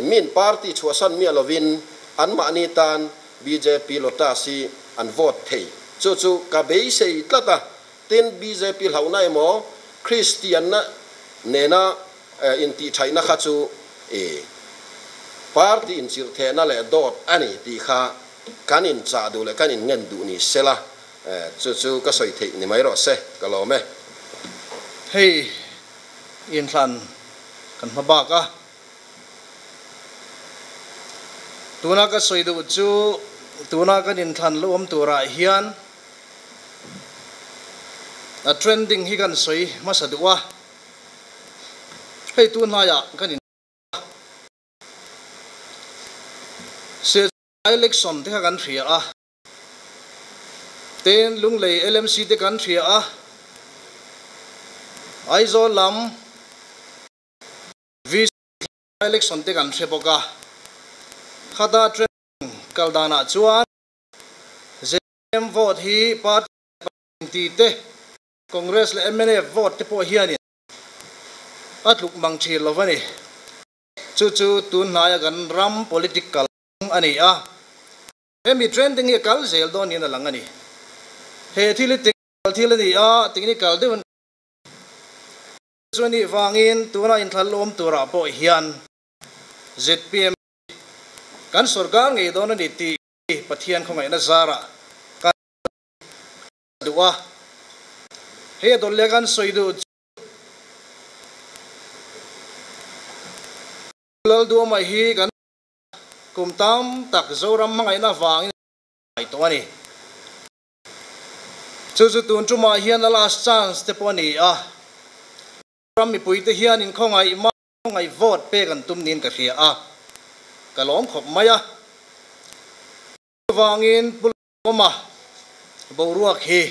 min party suasan mi alovin an mani tan BJP lota si an vote thei chu ka be sei tlata tin BJP haunai mo Christian na nena in ti China kha chu party in sir the na le dot ani ti kha kanin cha du le kanin ngen du ni sela chu ka soi thei ni mai ro se ka lo me hei in than kan ma ba ka tuna ka soidu chu tuna kan in than lo tura hian a trending hi kan soi masadua hei tun haya kan in se election te kan thria a ten lunglei LMC te kan thria a aizo lam vi election te kan thre boka khata trending kaldana chuan zem vote hi party te Congress le MNF vote te po hianin atluk mangthir lovani chu tun naya gan ram political ani a emi trending hi kal zel don in alang ani he thilani a technical de chuni wangin tuna in thalom tura po hian ZPM kan sarkar ngei don ani ti pathian khongai na zara kan duwa he dolle kan soidu lal du mai hi kan kumtam tak zoram mangai na wangin ai to ani chu tun chuma hian la last chance te poni a ram mi puite hian in khongai vote pe kan tum nin ka ria a kalom khop maya wangin puloma boruak hi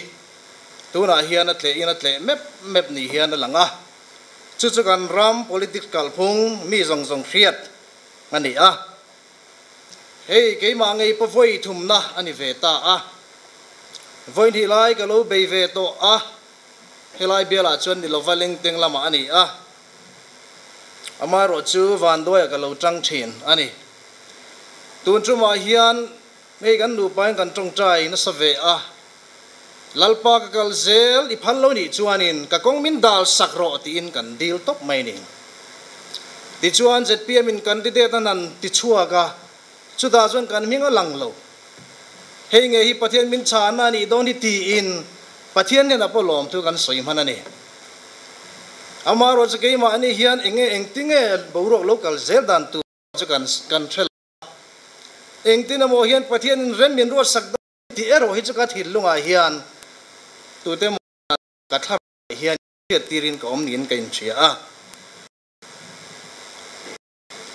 tuna hian atle in atle mep ni hian langa chu kan ram political phung mi zong hriat ani a hei keima ngei po voi thumna ani veta a voi ni lai ka lo be ve to a helai bela chon ni lovaling teng lama ani a amaro chu van doya ka lo tang thin ani tun chu ma hian ngei kan nu pain kan tong trai na save a lalpa ka kal zel i phallo ni chuanin ka kongmin dal sakro ti in kan deal top mai ni ti chuan ZPM in candidate nan ti chuaga chuda chuan kan minga langlo hei nge hi pathian min chana ni don ni ti in pathian ne na polom tu kan soi manani amaro chake ma ani hian engtinge borok local zel dan tu chu kan thel engtina mo hian pathian in rem min ro sak ti ero hi chu ka thilunga hian tu te mo ka thar hian tirin ka om nin kain thia a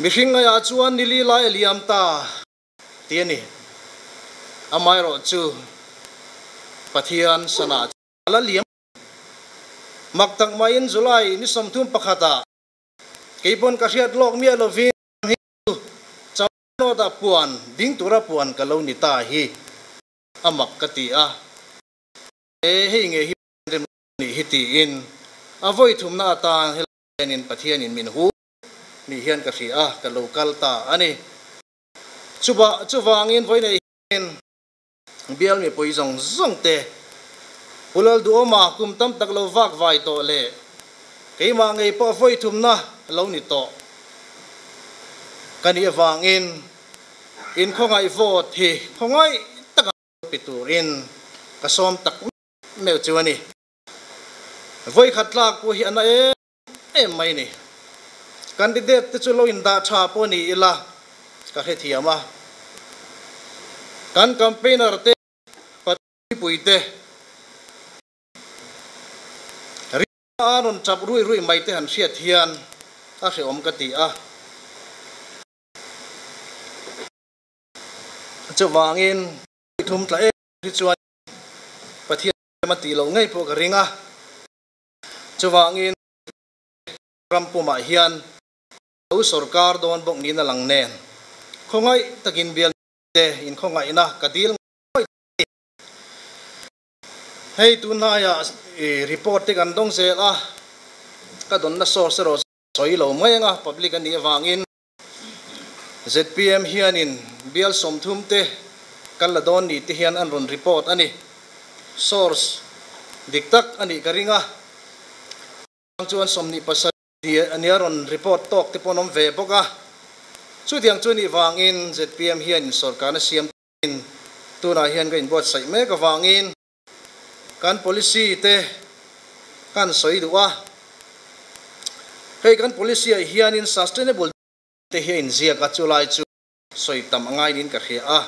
mihringa ya chuan nili lai liam ta tiani amai ro chu pathian sana ala liam maktak main July ni somthum pakhata keipon ka riat lok mi lovin hi chano da puan ding tura puan ka lo ni ta hi amak kati a hei nge hi ni hiti in avoi thumna ta henin pathian in min hu ni hian ka ri a ka local ta ani chuwangin voi nei in bial mi poi zong te pulal du ma kum tam tak lo vak vai to le keima ngei po voi thumna lo ni to kani wangin in khongai vote hi khongai tak piturin kasom tak meu chuani voi khatlak pu hi ana em mai ni candidate te chu lo in da tha po ni ila ka he thiama kan campaigner te pati puite anon chap rui mai te han hriat hian a hre om ka ti a chawangin thum tla e ri chuan pathian mati lo ngai po ka ringa chawangin rampu ma hian au sarkar don bok ni na lang nen khongai takin bial te in khongai na kadil hei tuna ya report te kan dong se a ka don na source ro soi lo mai nga public ani wangin ZPM hianin bial somthum te kala don ni te hian an ron report ani source diktak ani karinga chuan somni pasal ani ron report tok te ponom ve boka chu tiang chu ni wangin ZPM hian sarkar na siam in tuna hian ga in bot sai me ka wangin kan policy te kan soi duwa hei kan policy hian in sustainable te hian zia ka chulai chu soi tam angai nin ka khia a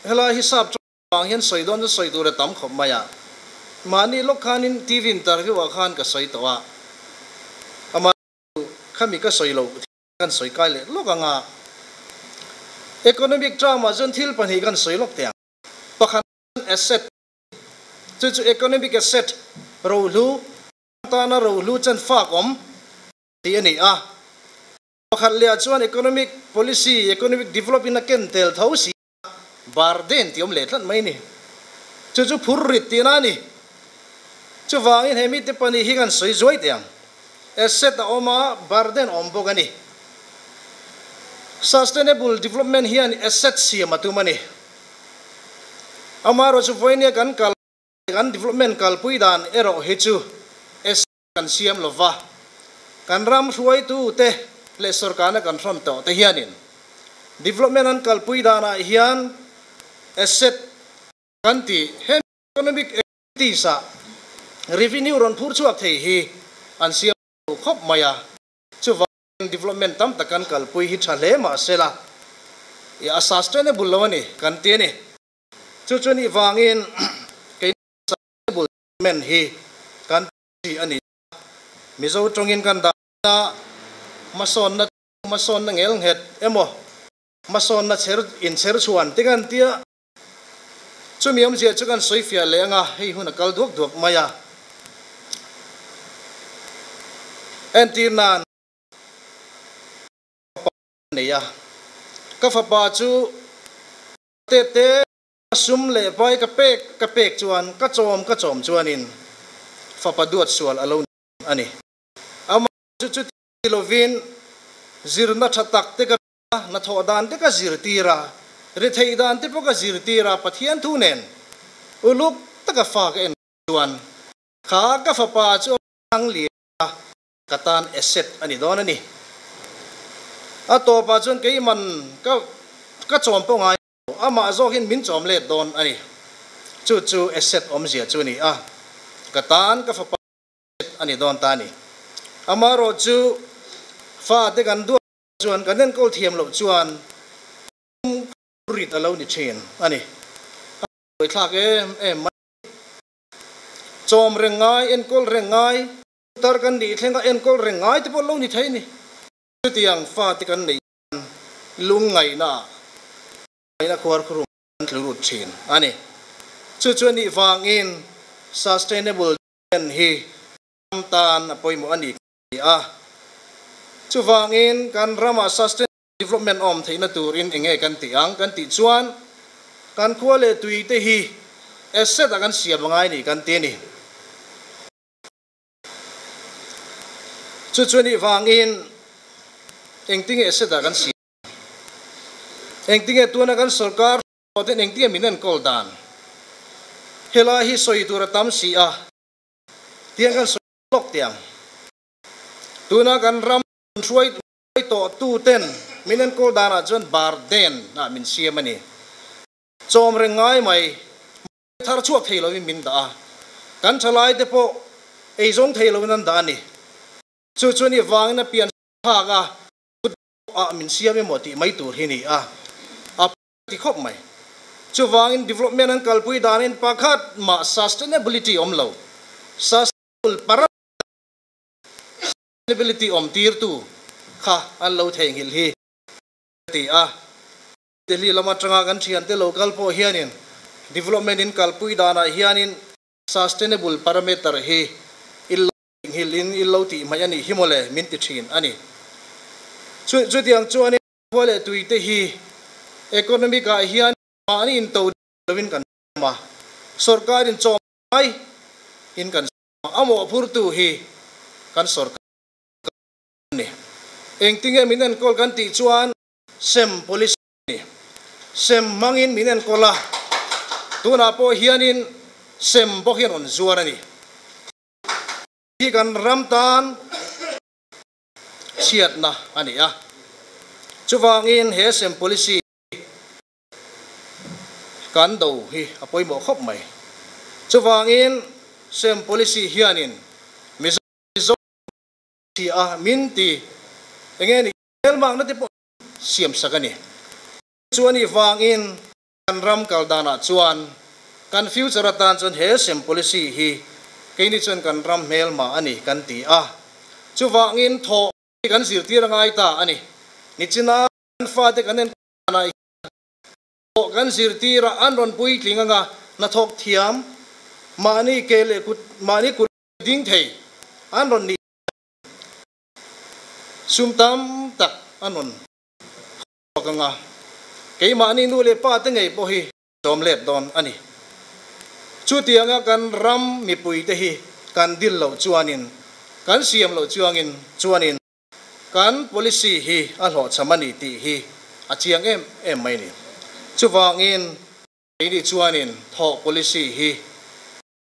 hela hisab chang hian soi don soi tur tam khop maya mani lok khanin tv interview wa khan ka soi towa ama khami ka soi lo kan soi kai le lok anga economic drama zon thil pani kan soi lok te pakhan asset chu economic asset ro lu ta na ro lu chan fa kom ti ani a pakhan le chuan economic policy economic development a ken tel thau si barden tiom le thlan mai ni chu phurrit ti na ni chu wangin hemi te pani hi kan soi zoi te asset a oma barden om bogani sustainable development hian asset siam atumani amaro chu voinia kan development kal puidan ero hichu asset kan siam lova kan ram ruai tu te le sarkana kan ram to te hianin development an kal puidana hian asset kan ti hem economic activity sa revenue ron phur chuak thei hi an siam khop maya chu development tam takan kalpui hi thale ma sela ya sustainable lawani kan te ni chu ni wangin ke sustainable development hi kan ti ani mizo tongin kan da mason na ngel het emo mason na cher chuan te kan tia chu miom je chu kan soifia lenga hei huna kal duak maya antinan neya ka fa pa chu te sum le pai ka pek chuan ka chom chuanin fa pa duat sual alo ani ama chu lovin zirna thatak te ka na thodan te ka zirtira re theidan te po ka zirtira pathian thu nen uluk ta ka fa ka en chuan kha ka fa pa chu ang li katan asset ani don ani ato pa chun ke man ka chom po ngai ama zo hin min chom le don ani chu asset om zia chu ni a katan ka fa ani don ta ni ama ro chu fa te kan du chuan kanen kol thiam lo chuan rit alo ni chen ani oi thak em chom rengai en kol rengai tar kan di thlenga en kol rengai te po lo ni thai ni tiang fa ti kan nei lung ngai na khwar khrum thlurut thin ani chu ni wangin sustainable development hi tan apoi mo ani a chu wangin kan rama sustainable development om theina turin enge kan ti chuan kan khwale tui te hi asset kan siam ngai ni kan te ni chu ni wangin engting asset kan si engting tuana kan sarkar oten engting minen koldan hela hi soi tura tam si a tiang kan lok tiang tuna kan ram suai to tu ten minen koldan a jon barden na min siamani chom rengai mai thar chuak theilo min da kan thalai te po ei zong theilo nan da ni chu ni wangna pian phaga min siam moti mai tur hini a ti khop mai chu wangin development an kalpui danin pakhat ma sustainability omlo sustainability om tir tu kha an lo theng hil hi ti a delhi lama tanga kan thian te local po hianin development in kalpui dana hianin sustainable parameter hi hilin illo ti mai ani himole min ti thin ani chu tiang chu ani wale tuite hi economic a hian ani in to lovin kan ma sarkar in chom mai in kan amo phurtu hi kan sarkar ni engtinge minen kol kan ti chuan sem policy ni sem mangin minen kola tuna po hianin sem bokhin on zuarani hi kan ramtan siat na ani a chuwangin he sem policy kan do hi apoi mo khop mai chuwangin sem policy hianin mizo ti a min ti engeni elmang na ti po siam sakani chuan I wangin kan ram kaldana chuan kan future atan chuan he sem policy hi keini chuan kan ram mel ma ani kan ti a chu wangin tho kan zir tir ngai ta ani ni china kan fa te kanen nai tho kan zir tira an ron pui tlinga na thok thiam mani kele kut mani kut ding thei an ron ni sumtam tak anon kanga ke mani nu le pa te ngei po hi tomlet don ani chu tianga kan ram mi pui te hi kan dil lo chuanin kan siam lo chuanin kan policy hi a lo chamani ti hi a chiang em mai ni chu wangin ini chuanin tho policy hi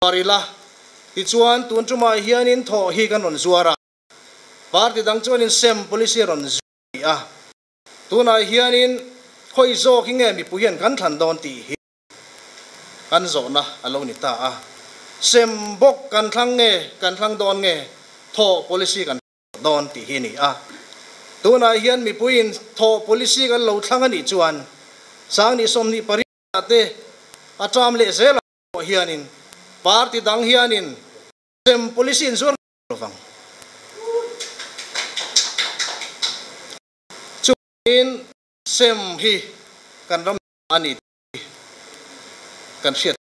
parila ti chuan tun tuma hianin tho hi kan on zuara parti dang chuanin sem policy ron zui a tuna hianin khoi zo ki nge mi puhian kan thlan don ti hi kan zo na alo ni ta a sem bok kan thlang don nge tho policy kan don ti hi ni a tuna hian mi puin tho policy kan lo thlang ani chuan sang ni som ni pari ate atam le zela hianin parti dang hianin sem policy in zur lovang chuin sem hi kan ram ani kan siat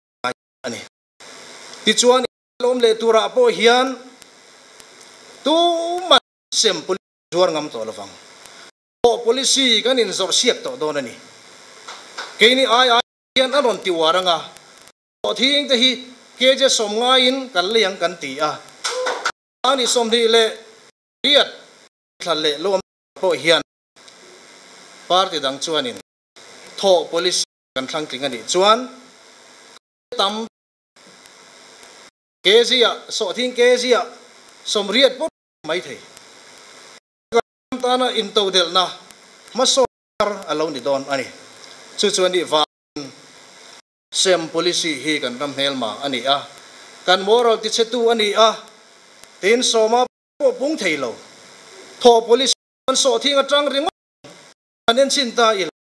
ani ti chuan lom le tura po hian tu ma sem policy zur ngam to lovang o policy kan in zor siak to don ani keini ai hian aron ti waranga o thing te hi ke je som nga in kan liang kan ti a ani som di le riat thal le lom po hian parti dang chuanin tho policy kan thlang tling ani chuan tam kezia so thing kezia som riat po mai thei ta na in to del na maso alo ni don ani chu chuan ni wa sem policy hi kan ram helma ani a kan moral ti chetu ani a tin soma po pung theilo tho policy kan so thing atang ring anen chinta il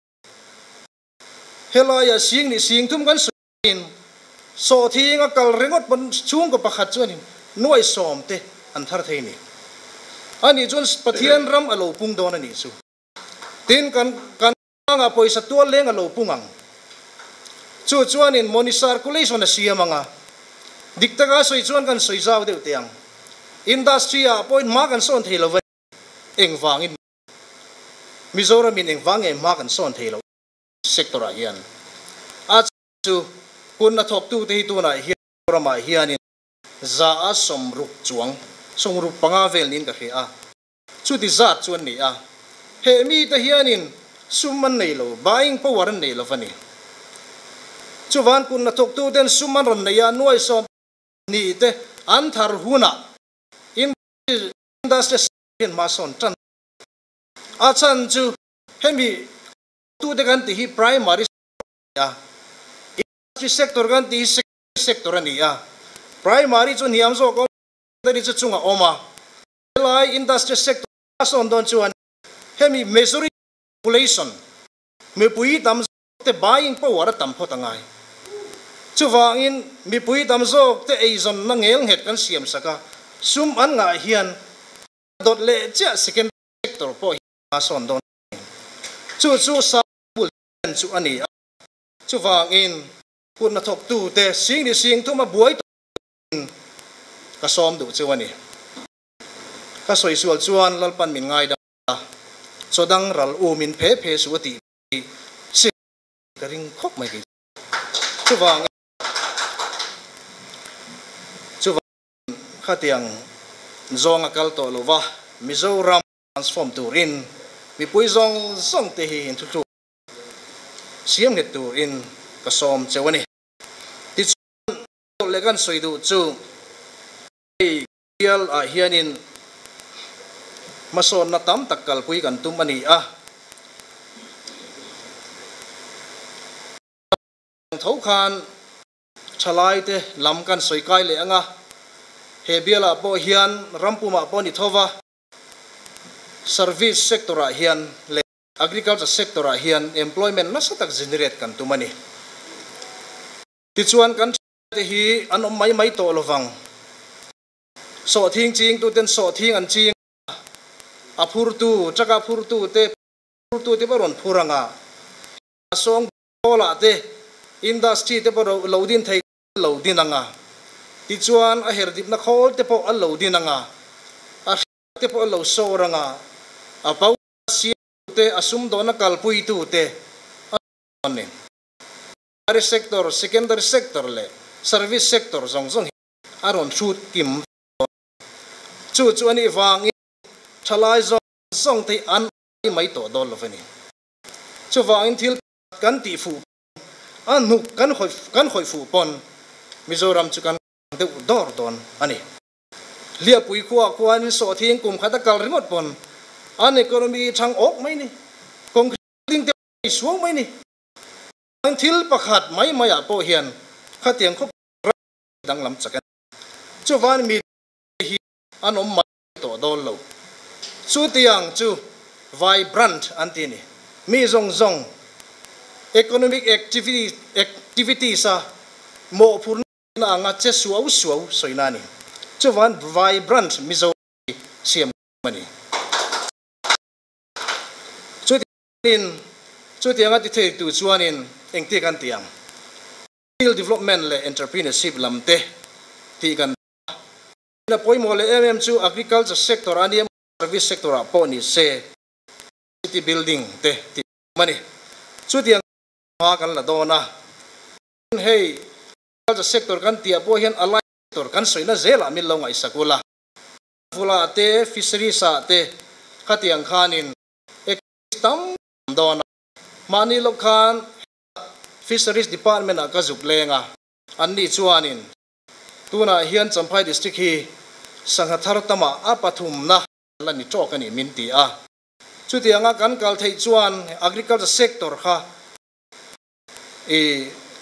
helaya sing ni sing thum kan in so thing a kal ringot pon chung ko pakhat chuanin nuai som te an thar thei ni ani chun pathian ram alo pung don ani chu tin kan nga poisa tual leng alo pungang chu chuanin money circulation na siamanga diktaga soi chuan kan soi zaw deu tiang industry a point ma kan son theilo engwangin Mizoram in engwang e ma kan son theilo sector a hian a chu kun na thok tu te tu na hian rama hianin za a somruk chuang songruk panga vel nin ka he a chu ti zat chuan ni a he mi te hianin summan nei lo buying power nei lo fani chuwan kun na thok tu den summan ron nei a nuai som ni te an thar huna in industry in ma son tan a chan chu hemi tu de kan ti hi primary ya industry sector kan ti sector ani a primary chu niam zo ko dari chu chunga oma lai industry sector son don chuan hemi measuring population me pui tam te buying power tam photangai chuwangin mi pui tam zok te eizon na ngel het kan siam saka sum an nga hian dot le cha second sector po ma son don chu sa bul chu ani chuwangin kun na thok tu te sing ni sing tu ma buai ka som du chuani ka soi sual chuan lalpan min ngai da sodang ral u min phe suati si karing khop mai ki chuwang khatiang zonga kal to lova Mizoram transform turin mi pui zong te hi in tu siam net turin ka som chewani ti le kan soi du chu hial a hianin mason na tam takkal pui kan tum ani a thau khan chalai te lam kan soi kai le anga he biala po hian rampuma po ni thova service sector a hian le agriculture sector hian employment na sa tag generate kan tumani tichuan kan te hi an mai to lovang so thing ching tu ten so thing an ching a phurtu chaka phurtu te baron phuranga song bola te industry te baro lodin thai lodin anga tichuan a herdip na khol te po a lodin anga a te po lo soranga a pau si te asum do na kalpui tu te ane primary sector secondary sector le service sector zong aron shoot kim chu ani wang thalai zong te an mai to dol lovani chu wang thil kan ti fu an hu kan khoi fu pon Mizoram chu kan de dor don ani lia pui kwa ni so thing kum khata kal ringot pon an economy chang ok mai ni concrete te suang mai ni an thil pakhat mai maya po hian khatiang khop dang lam chakan chu van mi hi an mai to dol lo chu tiang chu vibrant antini mi zong economic activity sa mo phur na nga che suau soinani chu van vibrant mizo siam mani chu tiang ati the tu chuanin engti kan tiang skill development le entrepreneurship lamte ti kan na poimo le chu agriculture sector ani service sector po ni se city building te ti mani chu tiang ma kan la dona hey agriculture sector kan tia po hian alai sector kan soina zela mil lo ngai sakula fula te fisheries te khatiang khanin ektam dona mani lo khan fisheries department a kazuk lenga anni chuanin tuna hian champhai district hi sanghathar tama apathum na lani chok ani minti a chutianga kan kal thei chuan agriculture sector kha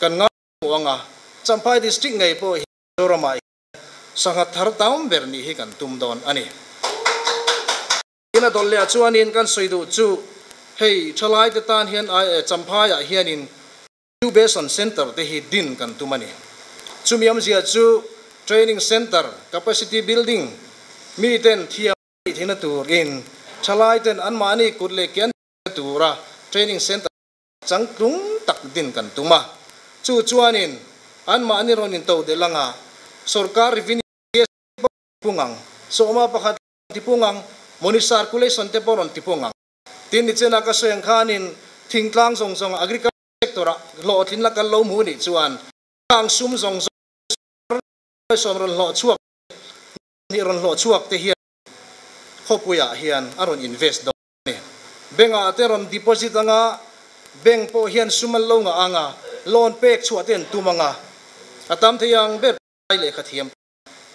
kan nga wanga champhai district ngai po dorama sanghathar tam berni hi kan tum don ani ina dolle chuanin kan soidu chu hey thalai te tan hian champhai a hianin incubation center te hi din kan tumani chumiam zia chu training center capacity building mi ten thiam thina tur in thalai ten an mani kutle kian tura training center changtung tak din kan tuma chu chuanin an mani ronin to de langa sarkar revenue pungang soma pakhat tipungang money circulation te poron tipungang tin ni chena ka soyang khanin thingtlang song agriculture sector lo thin la kal lo mu ni chuan kang sum song somron lo chuak ni ron lo chuak te hian khopuya hian aron invest do ni benga ateron deposit anga bank po hian sumal lo nga anga loan pek chuaten tumanga atam theyang bet le khathiam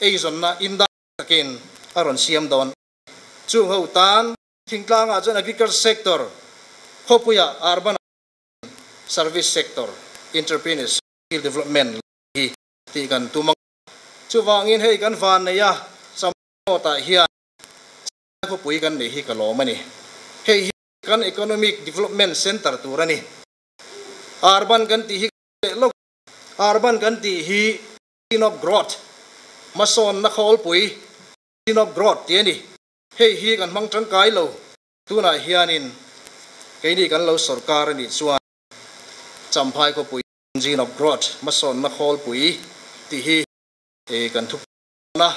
eizon na inda takin aron siam don chu ho tan thingtlang a jon agriculture sector khopuya urban service sector entrepreneurs skill development hi ti kan tumang chu wangin hei kan van na ya samota hian ko pui kan nei hi ka lo mani hei kan economic development center turani urban kan ti hi lo urban kan ti hi of growth mason na khol pui of growth ti ni hei hi kan mang tang kai lo tuna hianin keini kan lo sarkar ni chuan champhai ko pui engine of growth mason na khol pui ti hi kan thup na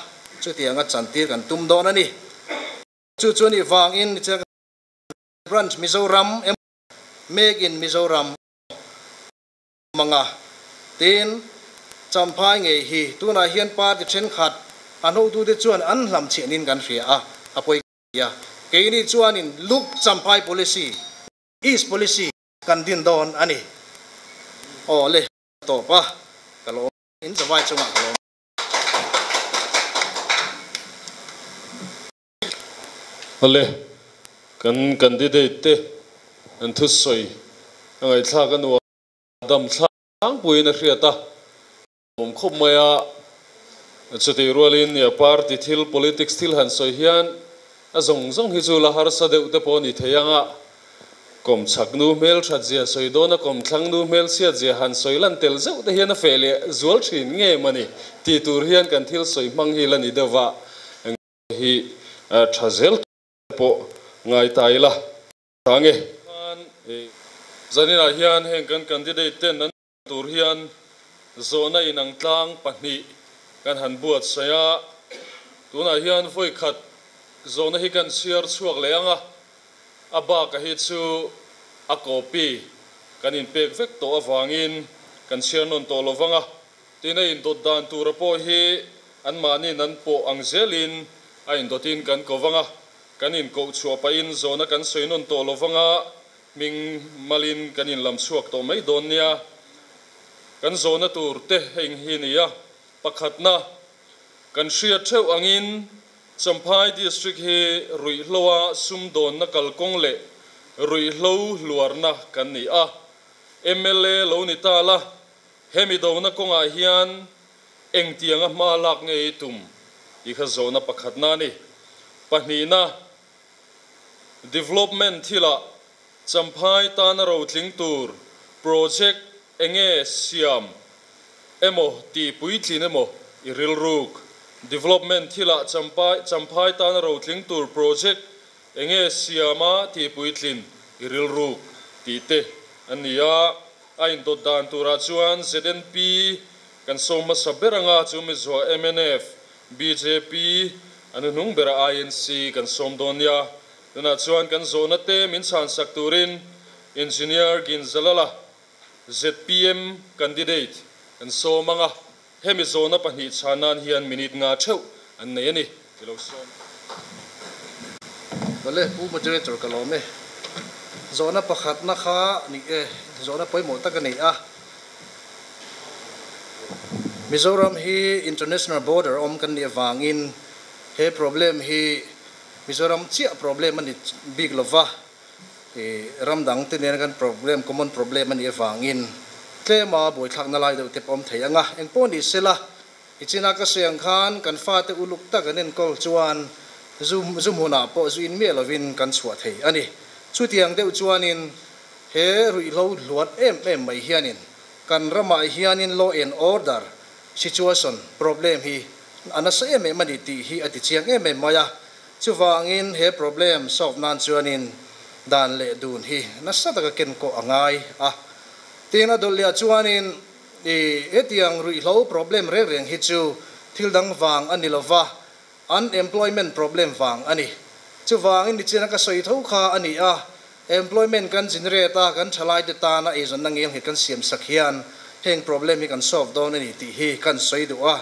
chu tianga chantir kan tum don ani chu chuni wang in branch Mizoram make in Mizoram manga tin champhai nge hi tuna hian pa ti then khat anho tu de chuan an hlam chenin kan ria apoi ya keini chuanin look champhai policy is policy kan din don ani ole to pa kalo in zawai chunga kalo ole kan candidate te an thu soi angai thla kan wa dam thlang puina hriata mom khop maya chuti rolin ya party thil politics thil han soi hian a zong hi chu la har sa deuh te pawh ni theianga kom chak nu mel that zia soidona kom thlang nu mel sia zia han soilan tel zau te hian a fele zual thin nge mani ti tur hian kan thil soi mang hi lani dewa hi thazel po ngai taila tange an zanina hian heng kan candidate ten nan tur hian zona inang tlang pahni kan han buat saya tuna hian foi khat zona hi kan share chuak leanga aba ka hi chu a copy kan in pek vek to awangin kan share non to lovanga tina in dot dan tur po hi an mani nan po angzelin a in dotin kan kovanga kan in ko chua pa in zona kan soinon to lovanga ming malin kan in lam chuak to mai don nia kan zona tur te heng hi nia pakhatna kan shia theu angin Champhai district hi rui hlowa sum don na kalkong le rui hlo luarna kan ni a MLA lo ni ta la hemi do na konga hian eng tianga ma lak ngei tum i kha zona pakhatna ni pahnina development thila Champhai ta na ro tling tur project enge siam emo ti puitlin emo i ril ruk development thila Champhai ta na ro tling tur project enge siama ti puitlin i ril ruk ti te ania ain dot dan tura chuan ZNP kan soma saberanga chumi zo MNF BJP anunung bera INC kan som donia na chuan kan zona te min chan sak turin engineer ginzalala ZPM candidate kan somanga hemi zona pahni chanan hian minute nga theu an nei ani tilo som vale pu moderator kalome zona pakhat na kha ni zona poi mo ta ka nei a Mizoram hi international border om kan ni wangin he problem hi Mizoram chia problem ani big lova ramdang te nen kan problem common problem ani wangin tlema boi thak na lai do te pom theianga engpon ni sela ichina ka siang khan kan fa te uluk ta kanen kol chuan zoom hona po zu in me lovin kan chua thei ani chu tiang deuh chuanin he rui lo luat em mai hianin kan rama hianin law and order situation problem hi anasa em mani ti hi ati chiang em maya chuwangin he problem solve nan chuanin dan le dun hi nasa ta ka ken ko angai a tina dolya chuanin etiang rui lo problem reng hi chu thildang wang ani lova unemployment problem wang ani chuwangin ni china ka soi tho kha ani a employment kan generate ta kan thalai de ta na ezon nangem hi kan siam sakhian heng problem hi kan solve don ani ti hi kan soi do a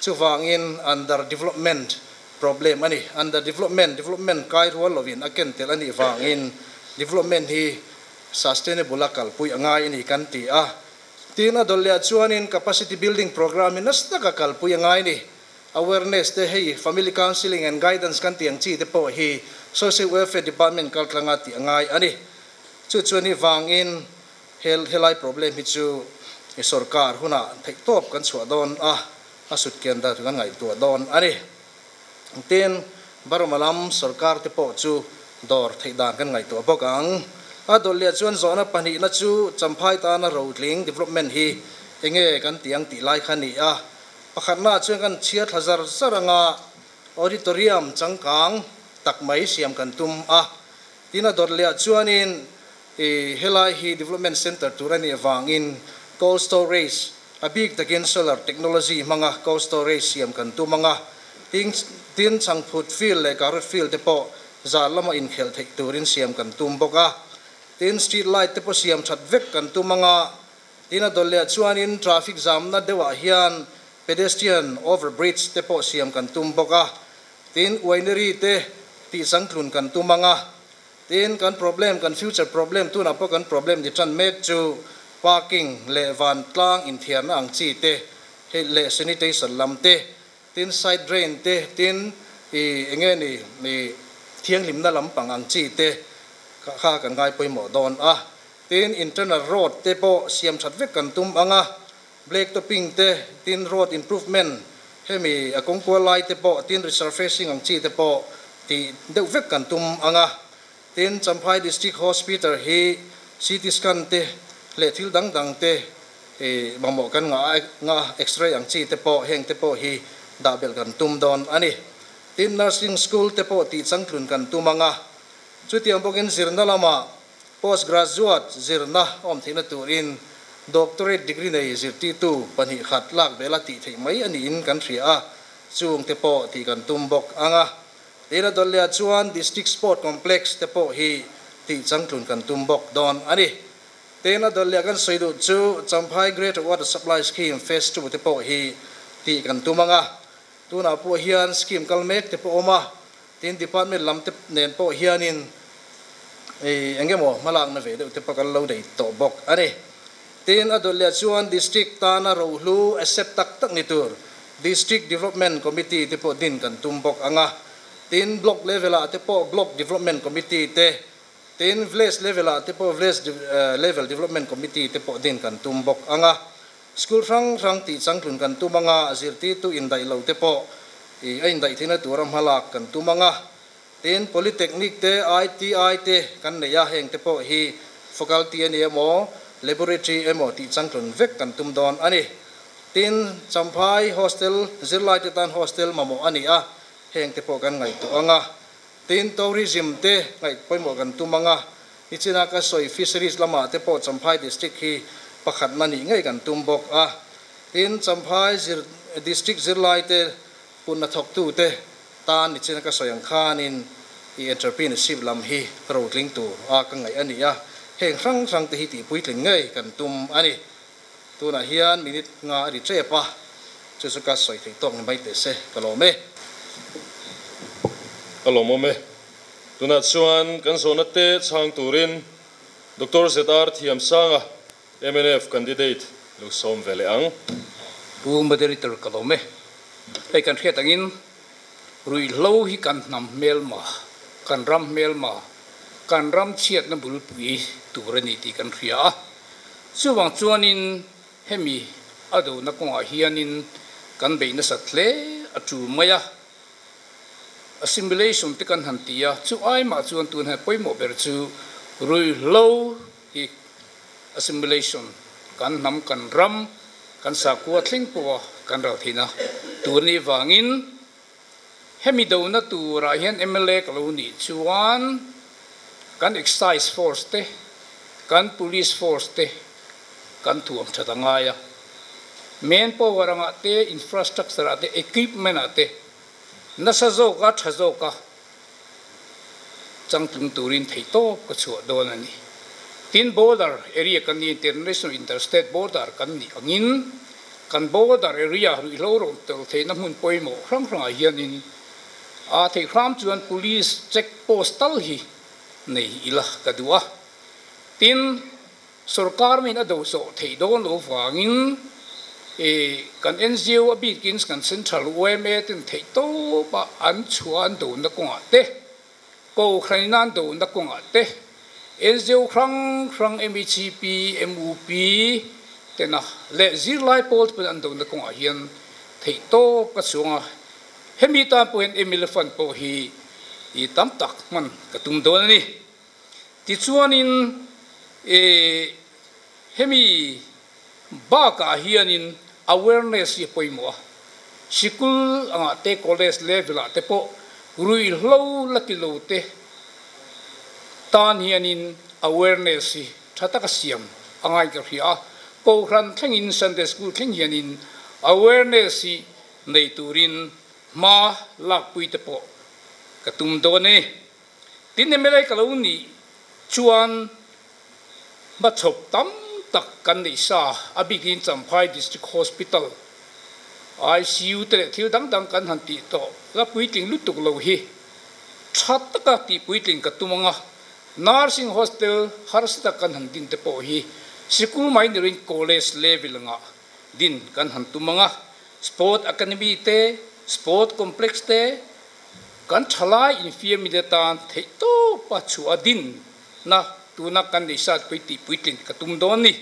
chuwangin under development problem ani under development kai rol lovin aken tel ani wangin development hi sustainable akal pui angai ani kan ti a tina dolya chuanin capacity building program in nasta ka kal pui angai ni awareness te hei family counseling and guidance kan tiang chi te po hi social welfare department kal tlanga ti angai ani chuani wangin helai problem hi chu sarkar huna thei top kan chua don a sut ken da kan ngai tu don ani ten baromalam sarkar te po chu dor thei dan kan ngai tu bokang adolya chuan zona pani na chu Champhai ta na roadling development hi enge kan tiang ti lai khani a pakhatna chuan kan 6000 saranga auditorium changkang takmai siam kan tum a tina dorlia chuanin helai hi development center turani awangin cold storage abik takin solar technology manga cold storage siam kan tu manga tin changphut field le carrot field te po zalama in khel thei turin siam kan tum boka tin street light te po siam that vek kan tu manga tina dolya chuanin traffic jam na dewa hian pedestrian overbridge te po siam kan tum boka tin winery te ti sangklun kan tu manga tin kan problem kan future problem tu na po kan problem di tran met chu parking le van tlang in thian ang chi te he le sanitation lam te tin side drain te tin enge ni thiang lim na lam pang ang chi te kha kan ngai poi mo don tin internal road te po siam that vek kan tum anga black topping te tin road improvement hemi akong ko lai te po tin resurfacing ang chi te po ti deuh vek kan tum anga tin Champhai District Hospital hi CT scan te le thil dang te mamo kan nga x-ray ang chi te po heng te po hi dabel kan tum don ani tin nursing school te po ti changklun kan tumanga chutiam bokin zirna lama postgraduate zirna om thina turin doctorate degree nei zirti tu pani khat lak bela ti thei mai ani in kan ria chung te po ti kan tumbok anga tira dolya chuan district sport complex te po hi ti changklun kan tumbok don ani tena dolya kan soidu chu Champhai Great Water Supply Scheme phase 2 te po hi ti kan tumanga tuna po hian scheme kalmek te po oma tin department lam te nen po hianin engemo malak na ve te pa kal lo dei to bok ani tin adolya chuan district tana rohlu accept tak ni tur district development committee te po din kan tumbok anga tin block level te po block development committee te tin village level te po village level development committee te po din kan tumbok anga school rang ti changklun kan tumanga zirti tu indai lo te po ai indai thina turam halak kan tumanga tin polytechnic te ITI te kan ne ya heng te po hi faculty ani mo laboratory emo ti changklun vek kan tum don ani tin Champhai hostel zirlai te tan hostel mamo ani a heng te po kan ngai tu anga tin tourism te ngai poimo kan tumanga ichina ka soi fisheries lama te po Champhai district hi pakhat mani ngai kan tumbok a tin Champhai district zirlai te punna thok tu te tan ichina ka soyang khanin entrepreneurship lam hi rotling tu a ka ngai ani a heng rang te hi ti puitling ngai kan tum ani tuna hian minute nga ri trepa chu chu ka soi thei tok ni mai te se kalome me tuna chuan kan sona te chang turin Dr. Zetar Thiam Sanga MNF candidate Lusom Vele ang pu moderator kalome ai kan khet angin rui lo hi kan nam melma kan ram melma kan ram chiat na bul pui turani ti kan ria chuwang chuanin hemi ado na ko hianin kan beina satle atu maya assimilation te kan hantia chu ai ma chuan tun ha poimo ber chu rui lo hi assimilation kan nam kan ram kan sa ku thling po kan ra thina turni wangin hemi do na tu ra hian MLA kaloni chuan kan excise force te kan police force te kan tuam thatanga ya main power anga te infrastructure ate equipment ate nasazo ka thazo ka changtung turin theito ko chu donani tin border area kan ni international interstate border kan ni angin kan border area ri lo ro tel theina mun poimo rang hianin a thei khram chuan police check post tal hi nei ila kadua tin sarkar min ado so thei don lo wangin kan NGO abikins kan central OMA tin thei to ba an chuan do na ko ate ko khrainan do na ko ate NGO khrang MECP MUP tena le zirlai polt pe an do na ko hian thei to ka chunga hemi ta point emilfan po hi I tam tak man katum do ni ti chuanin hemi ba ka hianin awareness ye poimo sikul anga te college level te po rui hlo lakilo te tan hianin awareness hi thata ka siam angai ka ria ko ran thengin Sunday school theng hianin awareness hi nei turin ma lak pui te po katum do ne tin emelai kaloni chuan ba chop tam tak kan nei sa abigin Champhai District Hospital ICU te thil dang kan han ti to la puiting lutuk lo hi that ka ti puiting katumanga nursing hostel harsta kan han din te po hi school minor college level nga din kan han tumanga sport academy te sport complex te kan thalai infirmary tan theito pachu adin na tuna kan ni sat puiti puiting katum doni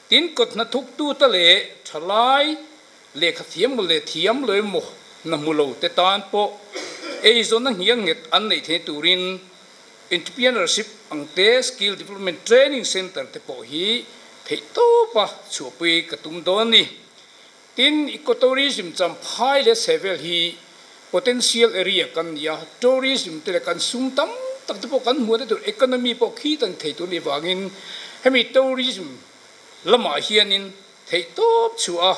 tin kot na thuk tu ta le thalai le khathiam le thiam le mo na mulo te tan po e zona hiang nget an nei the turin entrepreneurship ang te skill development training center te po hi thei to pa chu pui ka tum don ni tin ecotourism cham phai le sevel hi potential area kan ya tourism te kan sum tam tak te po kan mu te economy po khi tan thei tu ni wangin hemi tourism lama hianin thei to chu a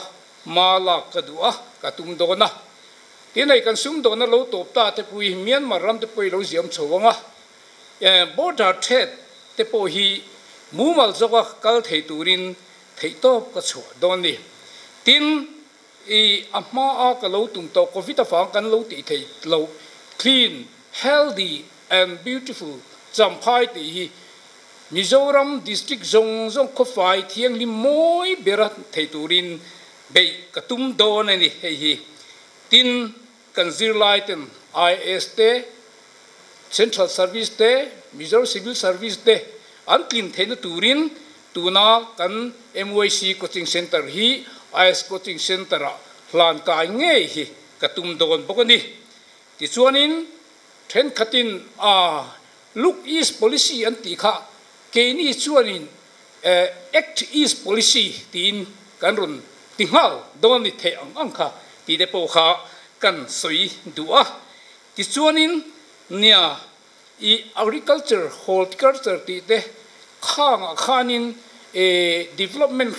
mala ka du a ka tum don na tin ai kan sum don na lo top ta te pui Myanmar ram te pui lo ziam chawanga border trade te po hi mumal zoka kal thei turin thei to ka chu don ni tin i ama a ka lo tum to covid fa kan lo ti thei lo clean healthy and beautiful champhai ti hi Mizoram district zong ko fai thiang li moi berat thei turin be ka tum don ni hei hi tin kan zirlaiten IS te Central Service te Mizoram Civil Service te an clean theina turin tuna kan MYC coaching center hi IS coaching center a hlan kai nge hi katum don bokani ti chuanin then khatin look east policy an ti kha ke ni chuanin act east policy tin kan run tinghal don ni the ang kha ti de po kha kan soi duwa ti chuanin nia i agriculture horticulture ti te khanin development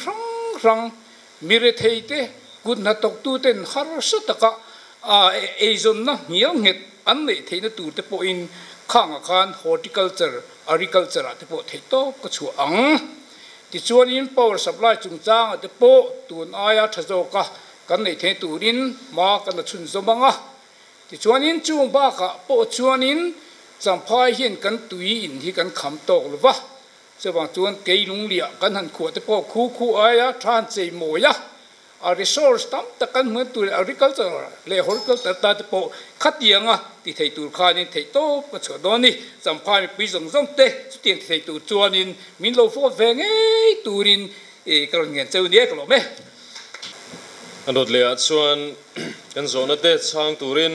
rang mire theite good na tok tu ten har sa taka azon na ngiang het an nei theina tur te po in khan horticulture agriculture te po theito ko chu ang ti chuan in power supply chung chang te po tun aya thazo ka kan nei the turin ma kan chun zomanga ti chuan in chung ba ka po chuan in champhai hian kan tui in hi kan kham tok lova sebang chuan keilung lia kan han khuat te po khu aya than chei moya a resource tam ta kan mu tu agriculture le horticulture ta te po khatianga ti thei tur khanin thei to pa chodoni champhai pi zong te tien thei tur chuanin min lo fo venge turin karon ngen cheu ni eklo me anot le chuan kan zona te chang turin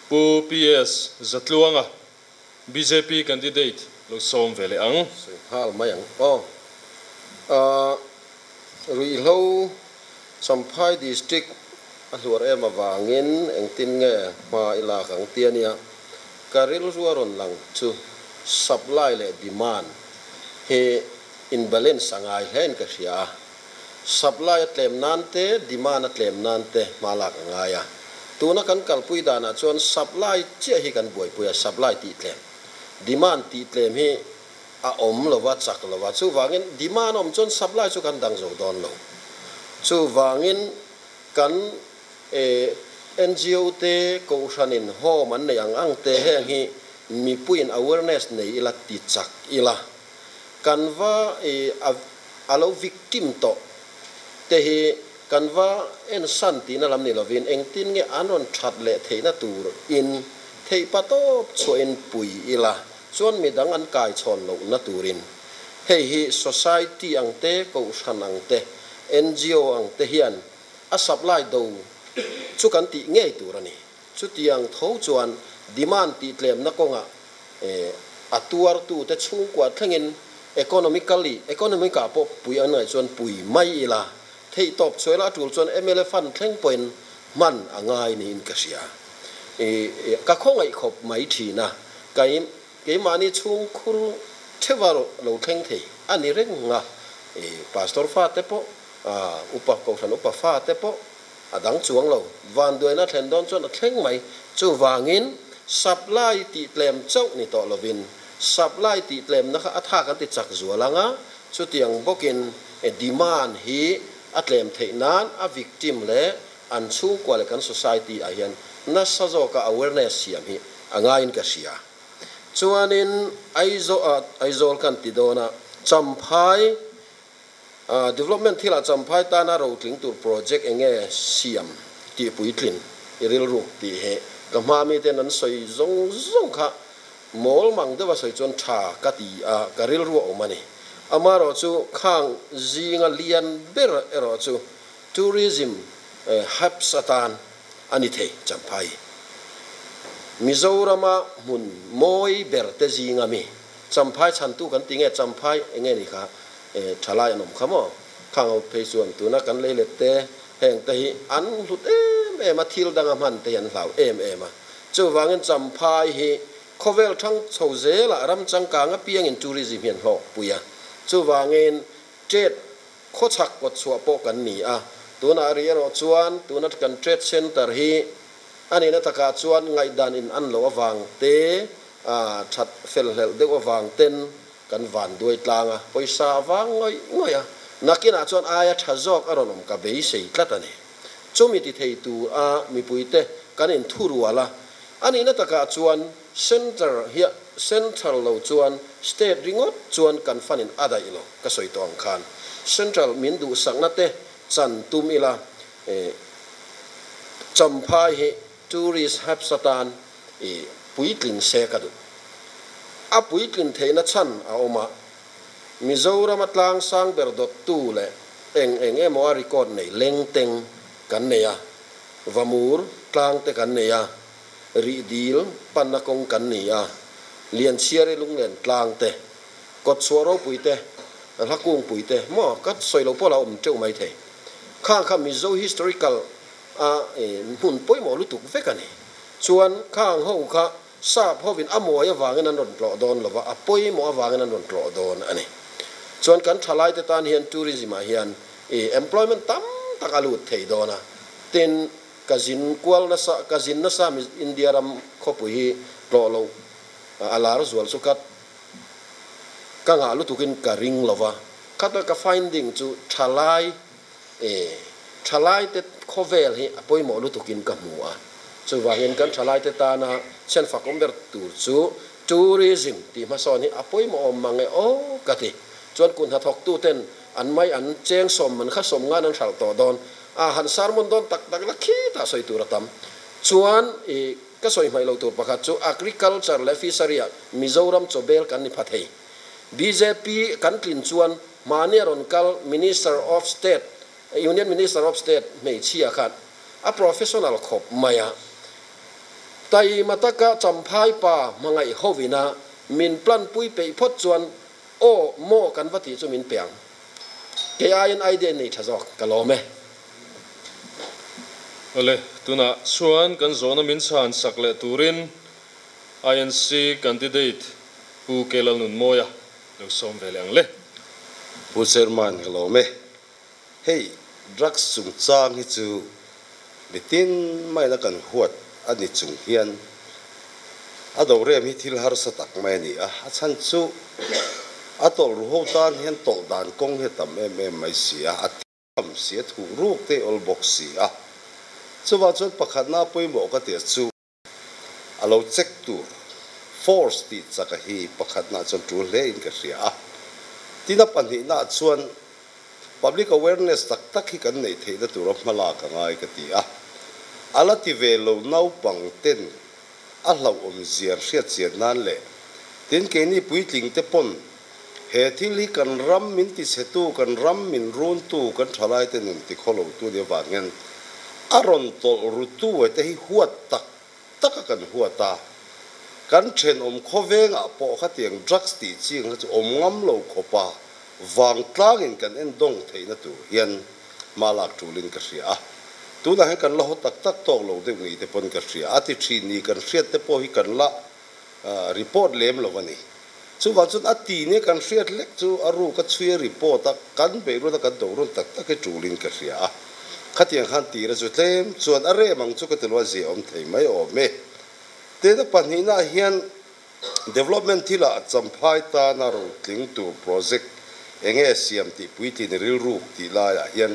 pu PS zatluanga BJP candidate lo som vele ang hal mayang rui lo Champhai district aluar ema wangin engtin nge ma ila kang tiania karil ruaron lang chu supply le demand he imbalance sangai hen ka sia supply atlem nante demand atlem nante malak ngaya tuna kan kalpui dana chuan supply che hi kan boi puya supply ti tlem demand ti tlem hi a om lova chak lova chu wangin demand om chon supply chu kan dang zo don lo chu wangin kan NGO te ko sanin ho man ne ang te heng hi mi puin awareness nei ila ti chak ila kanwa alo victim to te hi kanwa en santi na lam ni lovin engtin nge anon that le theina tur in thei pato choin pui ila chuan midang an kai chon lo na turin hei hi society ang te ko san ang te NGO ang te hian a supply do chu kan ti nge turani chu tiang tho chuan demand ti tlem na ko nga atuar tu te chung kwa thlengin economica po pui anai chuan pui mai ila thei top choila tul chuan MLF fan thleng point man angai ni in kasia ka khongai khop mai thina kai mani chung khur thewaro lo thleng thei ani reng nga pastor fa te po upa ko san upa fa te po adang chuang lo van doi na thlen don chuan thleng mai chu wangin supply ti tlem chau ni to lovin supply ti tlem na kha atha kan ti chak zualanga chu tiang bokin demand hi atlem theinan a victim le an chu kwal kan society a hian na sazo ka awareness siam hi angain ka sia chuanin aizol kan ti dona Champhai development thila Champhai ta na ro tling tur project enge siam ti puitlin iril ru ti he kama mi ten an soi zong kha mol mang de wa soi chon tha ka ti karil ru o mani amaro chu khang zinga lian ber ero chu tourism hapsatan ani the Champhai Mizorama mun moi berte zingami champai chantu kan tinge champai enge ni kha thalai anom khamo khang pe suan tu na kan le lete heng te hi an lut em thil dang man te yan hlaw em chu wangin champai hi khovel thang chhoze la ram changka nga piang in tourism hian ho puya chu wangin jet khochak ko chua po kan ni a tuna ri ro chuan tuna kan trade center hi ani na taka chuan ngai dan in an lo awang te that fel hel de awang ten kan van duai tlanga poisa awang ngoi a nakina chuan aya thazok aronom ka bei sei tlatani chumi ti thei tu a mi puite kan in thuruala ani na taka chuan center hi central lo chuan state ringot chuan kan fanin ada ilo ka soitong khan central min du sakna te chan tumila champhai hi tourist hapsatan puitlin sekadu a puitlin theina chan a oma Mizoram atlang sang berdot tu le eng emo record nei lengteng kan neya vamur tlang te kan neya ri dil panakong kan neya lian siare lunglen tlang te kot suaro puite lakung puite mo kat soilo pola cheu mai the kha Mizo historical hun poi mo lutuk vekani chuan khang ho kha sa phovin amoya wangin an ron tlo don lova apoi mo awangin an ron tlo don ani chuan kan thalai te tan hian tourism a hian employment tam takalut thei dona tin kazin kwal na sa kazin na sa India ram khopui lo alar zual sukat kanga lutukin ka ring lova kata ka finding chu thalai te khovel hi apoi mo lutukin ka mua chu wangin kan thalai te ta na chen fakom ber tur chu tourism ti ma son hi apoi mo mangai o kati chuan kun ha thok tu ten an mai an cheng som man kha som nga nang thal to don han sarmon don tak la khi ta soi tur tam chuan ka soi mai lo tur pakhat chu agriculture le fishery Mizoram chobel kan ni phathei BJP kan tlin chuan mani ron kal Minister of State Union Minister of State mei chia khat a professional khop maya tai mataka champhai pa mangai hovina min plan pui pe phot chuan o mo kan vati chu min piang ke ain id nei thazok kalome ole tuna chuan kan zona min chan sakle turin INC candidate pu kelal nun moya lo som veleng le pu chairman kalome hey drugs sung chang hi chu bitin mai la kan huat ani chung hian ado rem hi thil har sa tak mai ni a chan chu atol ru ho tan hian tol dan kong he tam mai sia atam sia thu ruk te ol box sia chuwa chon pakhat na poimo ka te chu alo check tu force ti chaka hi pakhat na chon tu le in ka ria tina panhi na chuan public awareness tak hi kan nei theina tur mala ka ngai ka ti a alati velo nau pang ten a hlau ziar hriat chian nan le tin ke ni puitling te pon he thil hi kan ram min ti setu kan ram min run tu kan thalai te nun ti kholo tu de wangen aron tol rutu te hi huat tak kan huata kan chen khovenga po khatiang drugs ti ching ha chu ngam lo khopa wang tlangin kan en dong theina tu hian malak tulin ka ria tuna he kan lo tak tok lo de ni te pon ka ria ati thi ni kan hriat te po hi kan la report lem lo wani chu wa chun ati ne kan hriat lek chu aru ka chui report ta kan be ru ta kan do ron tak ke tulin ka ria khatiang khan ti ra chu tlem chuan are mang chu ka telwa je om thei mai o me te da panina hian development thila champhai ta na ro tling tu project enge CMT puiti ni ril ru ti la ya hian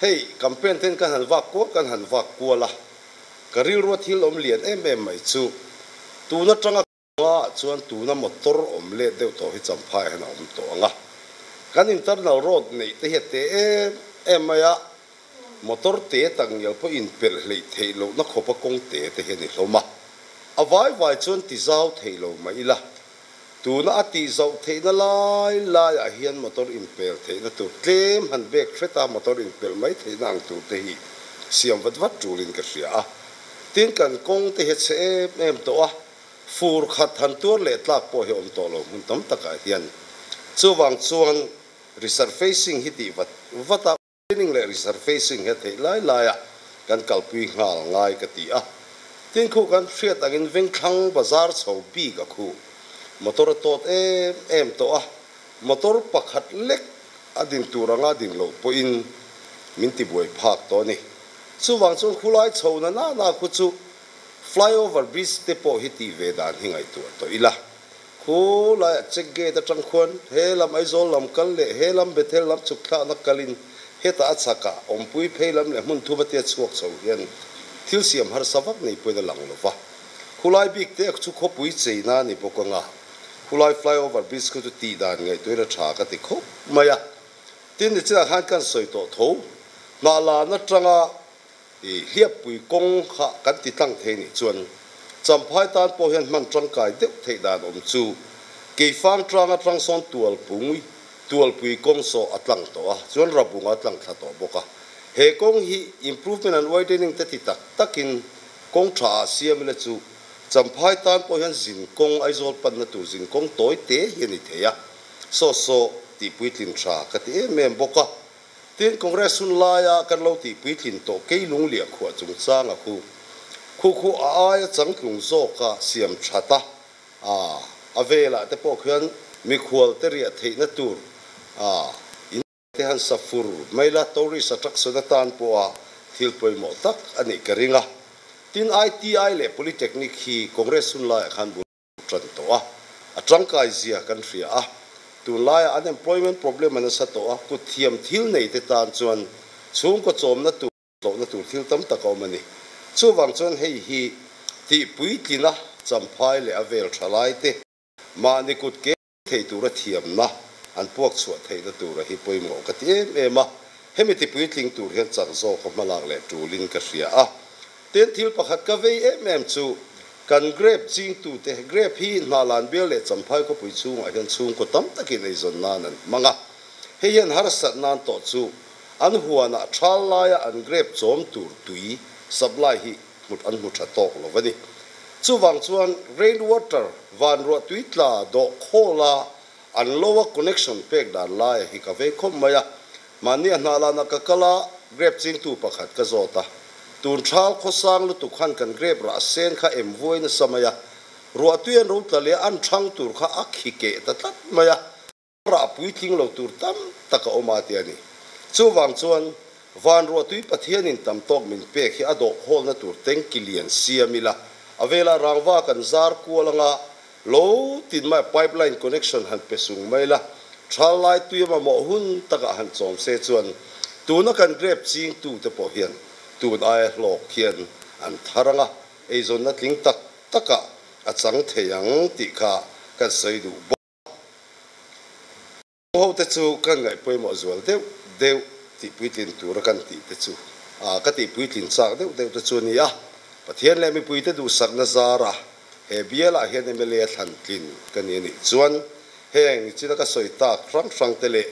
hey campaign ten kan han wak ko la karil ro thil om lian mai chu tu na tanga nga chuan tu na motor om le de to hi champhai han om to nga kan internal road nei te hete maya motor te tang yal po in pel hlei thei lo na khopa kong te he ni hloma avai chuan ti zau thei lo mai la tu na ati zau thei na lai a hian motor impel thei na tu tlem han bek theta motor impel mai thei na ang tu te hi siam wat tulin ka ria tin kan kong te het se em to a fur khat han tur le tlak po he om to lo mun tam taka hian chuwang chuan resurfacing hi ti vata ning le resurfacing he thei lai a kan kalpui ngal ngai ka ti a tin khu kan hriat angin veng thlang bazar chho pi ka khu motor tot em to a motor pakhat lek adin turanga ding lo po in minti buai phak to ni chuwang chuan khulai chhona na khu chu flyover bridge te po hi ti ve dan hingai tur to ila khulai check gate atang khon he lam aizol lam kal le he lam bethel lam chukla na kalin heta achaka ompui pheilam le mun thuba te chuak chho hian thil siam har savak nei poida lang lova khulai bik te chu khopui cheina ni pokanga khulai flyover bridge ko tu ti dan ngai toira tha ka ti khop maya tin ni cha han kan soi to tho na la na tranga hiap pui kong kha kan ti tang the ni chuan champhai tan po hian man tang kai deuh thei dan om chu ke fang tranga trang son tual pui kong so atlang to a chuan rabunga atlang tha to boka he kong hi improvement and widening te ti tak takin kong tha siam le chu champhai tan po hian zin kong aizol pan na tu zin kong toy te hian ni theya so ti puitlin tha ka ti mem boka tin congress un laya kan lo ti puitlin to ke lung lia khu chung changa khu a chang klung zo ka siam thata avela te po khian mi khwal te ria theina tur in te han safur maila tori sa tak so tan po a thil poi mo tak ani karinga tin ITI le polytechnic hi congress un laya khan bu tran to a atangkai zia kan ria a tu laya unemployment problem an sa to a ku thiam thil nei te tan chuan chung ko chom na tu lo na tu thil tam ta ko mani chuwang chuan hei hi ti puitlina champhai le avel thalai te ma ni kut ke thei tur a thiam na an puak chhuat thei na tur a hi poimo ka ti ema hemi ti puitling tur hian chang zo ko malang le tulin ka ria a ten thil pakhat ka vei em chu kan grab ching tu te grab hi nalan bel le champhai ko pui chung a hian chung ko tam takin ei zon nan manga heian har sat nan to chu an huana thalaya an grab chom tur tui supply hi mut an mut tok lovani chuwang chuan rainwater van ro tuitla do khola an lower connection pek dan lai hi ka ve khom maya mani hnala na ka kala grab ching tu pakhat ka zota tun thal khosang lu tu khan kan grab ra sen kha em voin samaya ro tuyan ro tlale an thang tur kha akhi ke ta tat maya ra puitling lo tur tam taka omati ani chuwang chuan van ro tui pathian in tam tok min pek hi ado hol na tur 10 kilian siamila avela rangwa kan zar kualanga lo tin mai pipeline connection han pesung maila thalai tuima mo hun taka han chom se chuan tuna kan grab ching tu te po hian tun ai lok hian an tharanga ei zon na tling tak taka achang theyang ti kha kan sei du ho te chu kan ngai poimo zual deu ti puitlin tur kan ti te chu ka ti puitlin chak deu te chu ni a pathian le mi puite du sakna zara he biela hian emele than tlin kan ni chuan heng china ka soita rang tele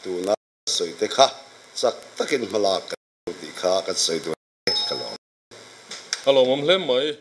tu na soite kha sak takin malak ti kha kan sei du Hello, mom hlem mai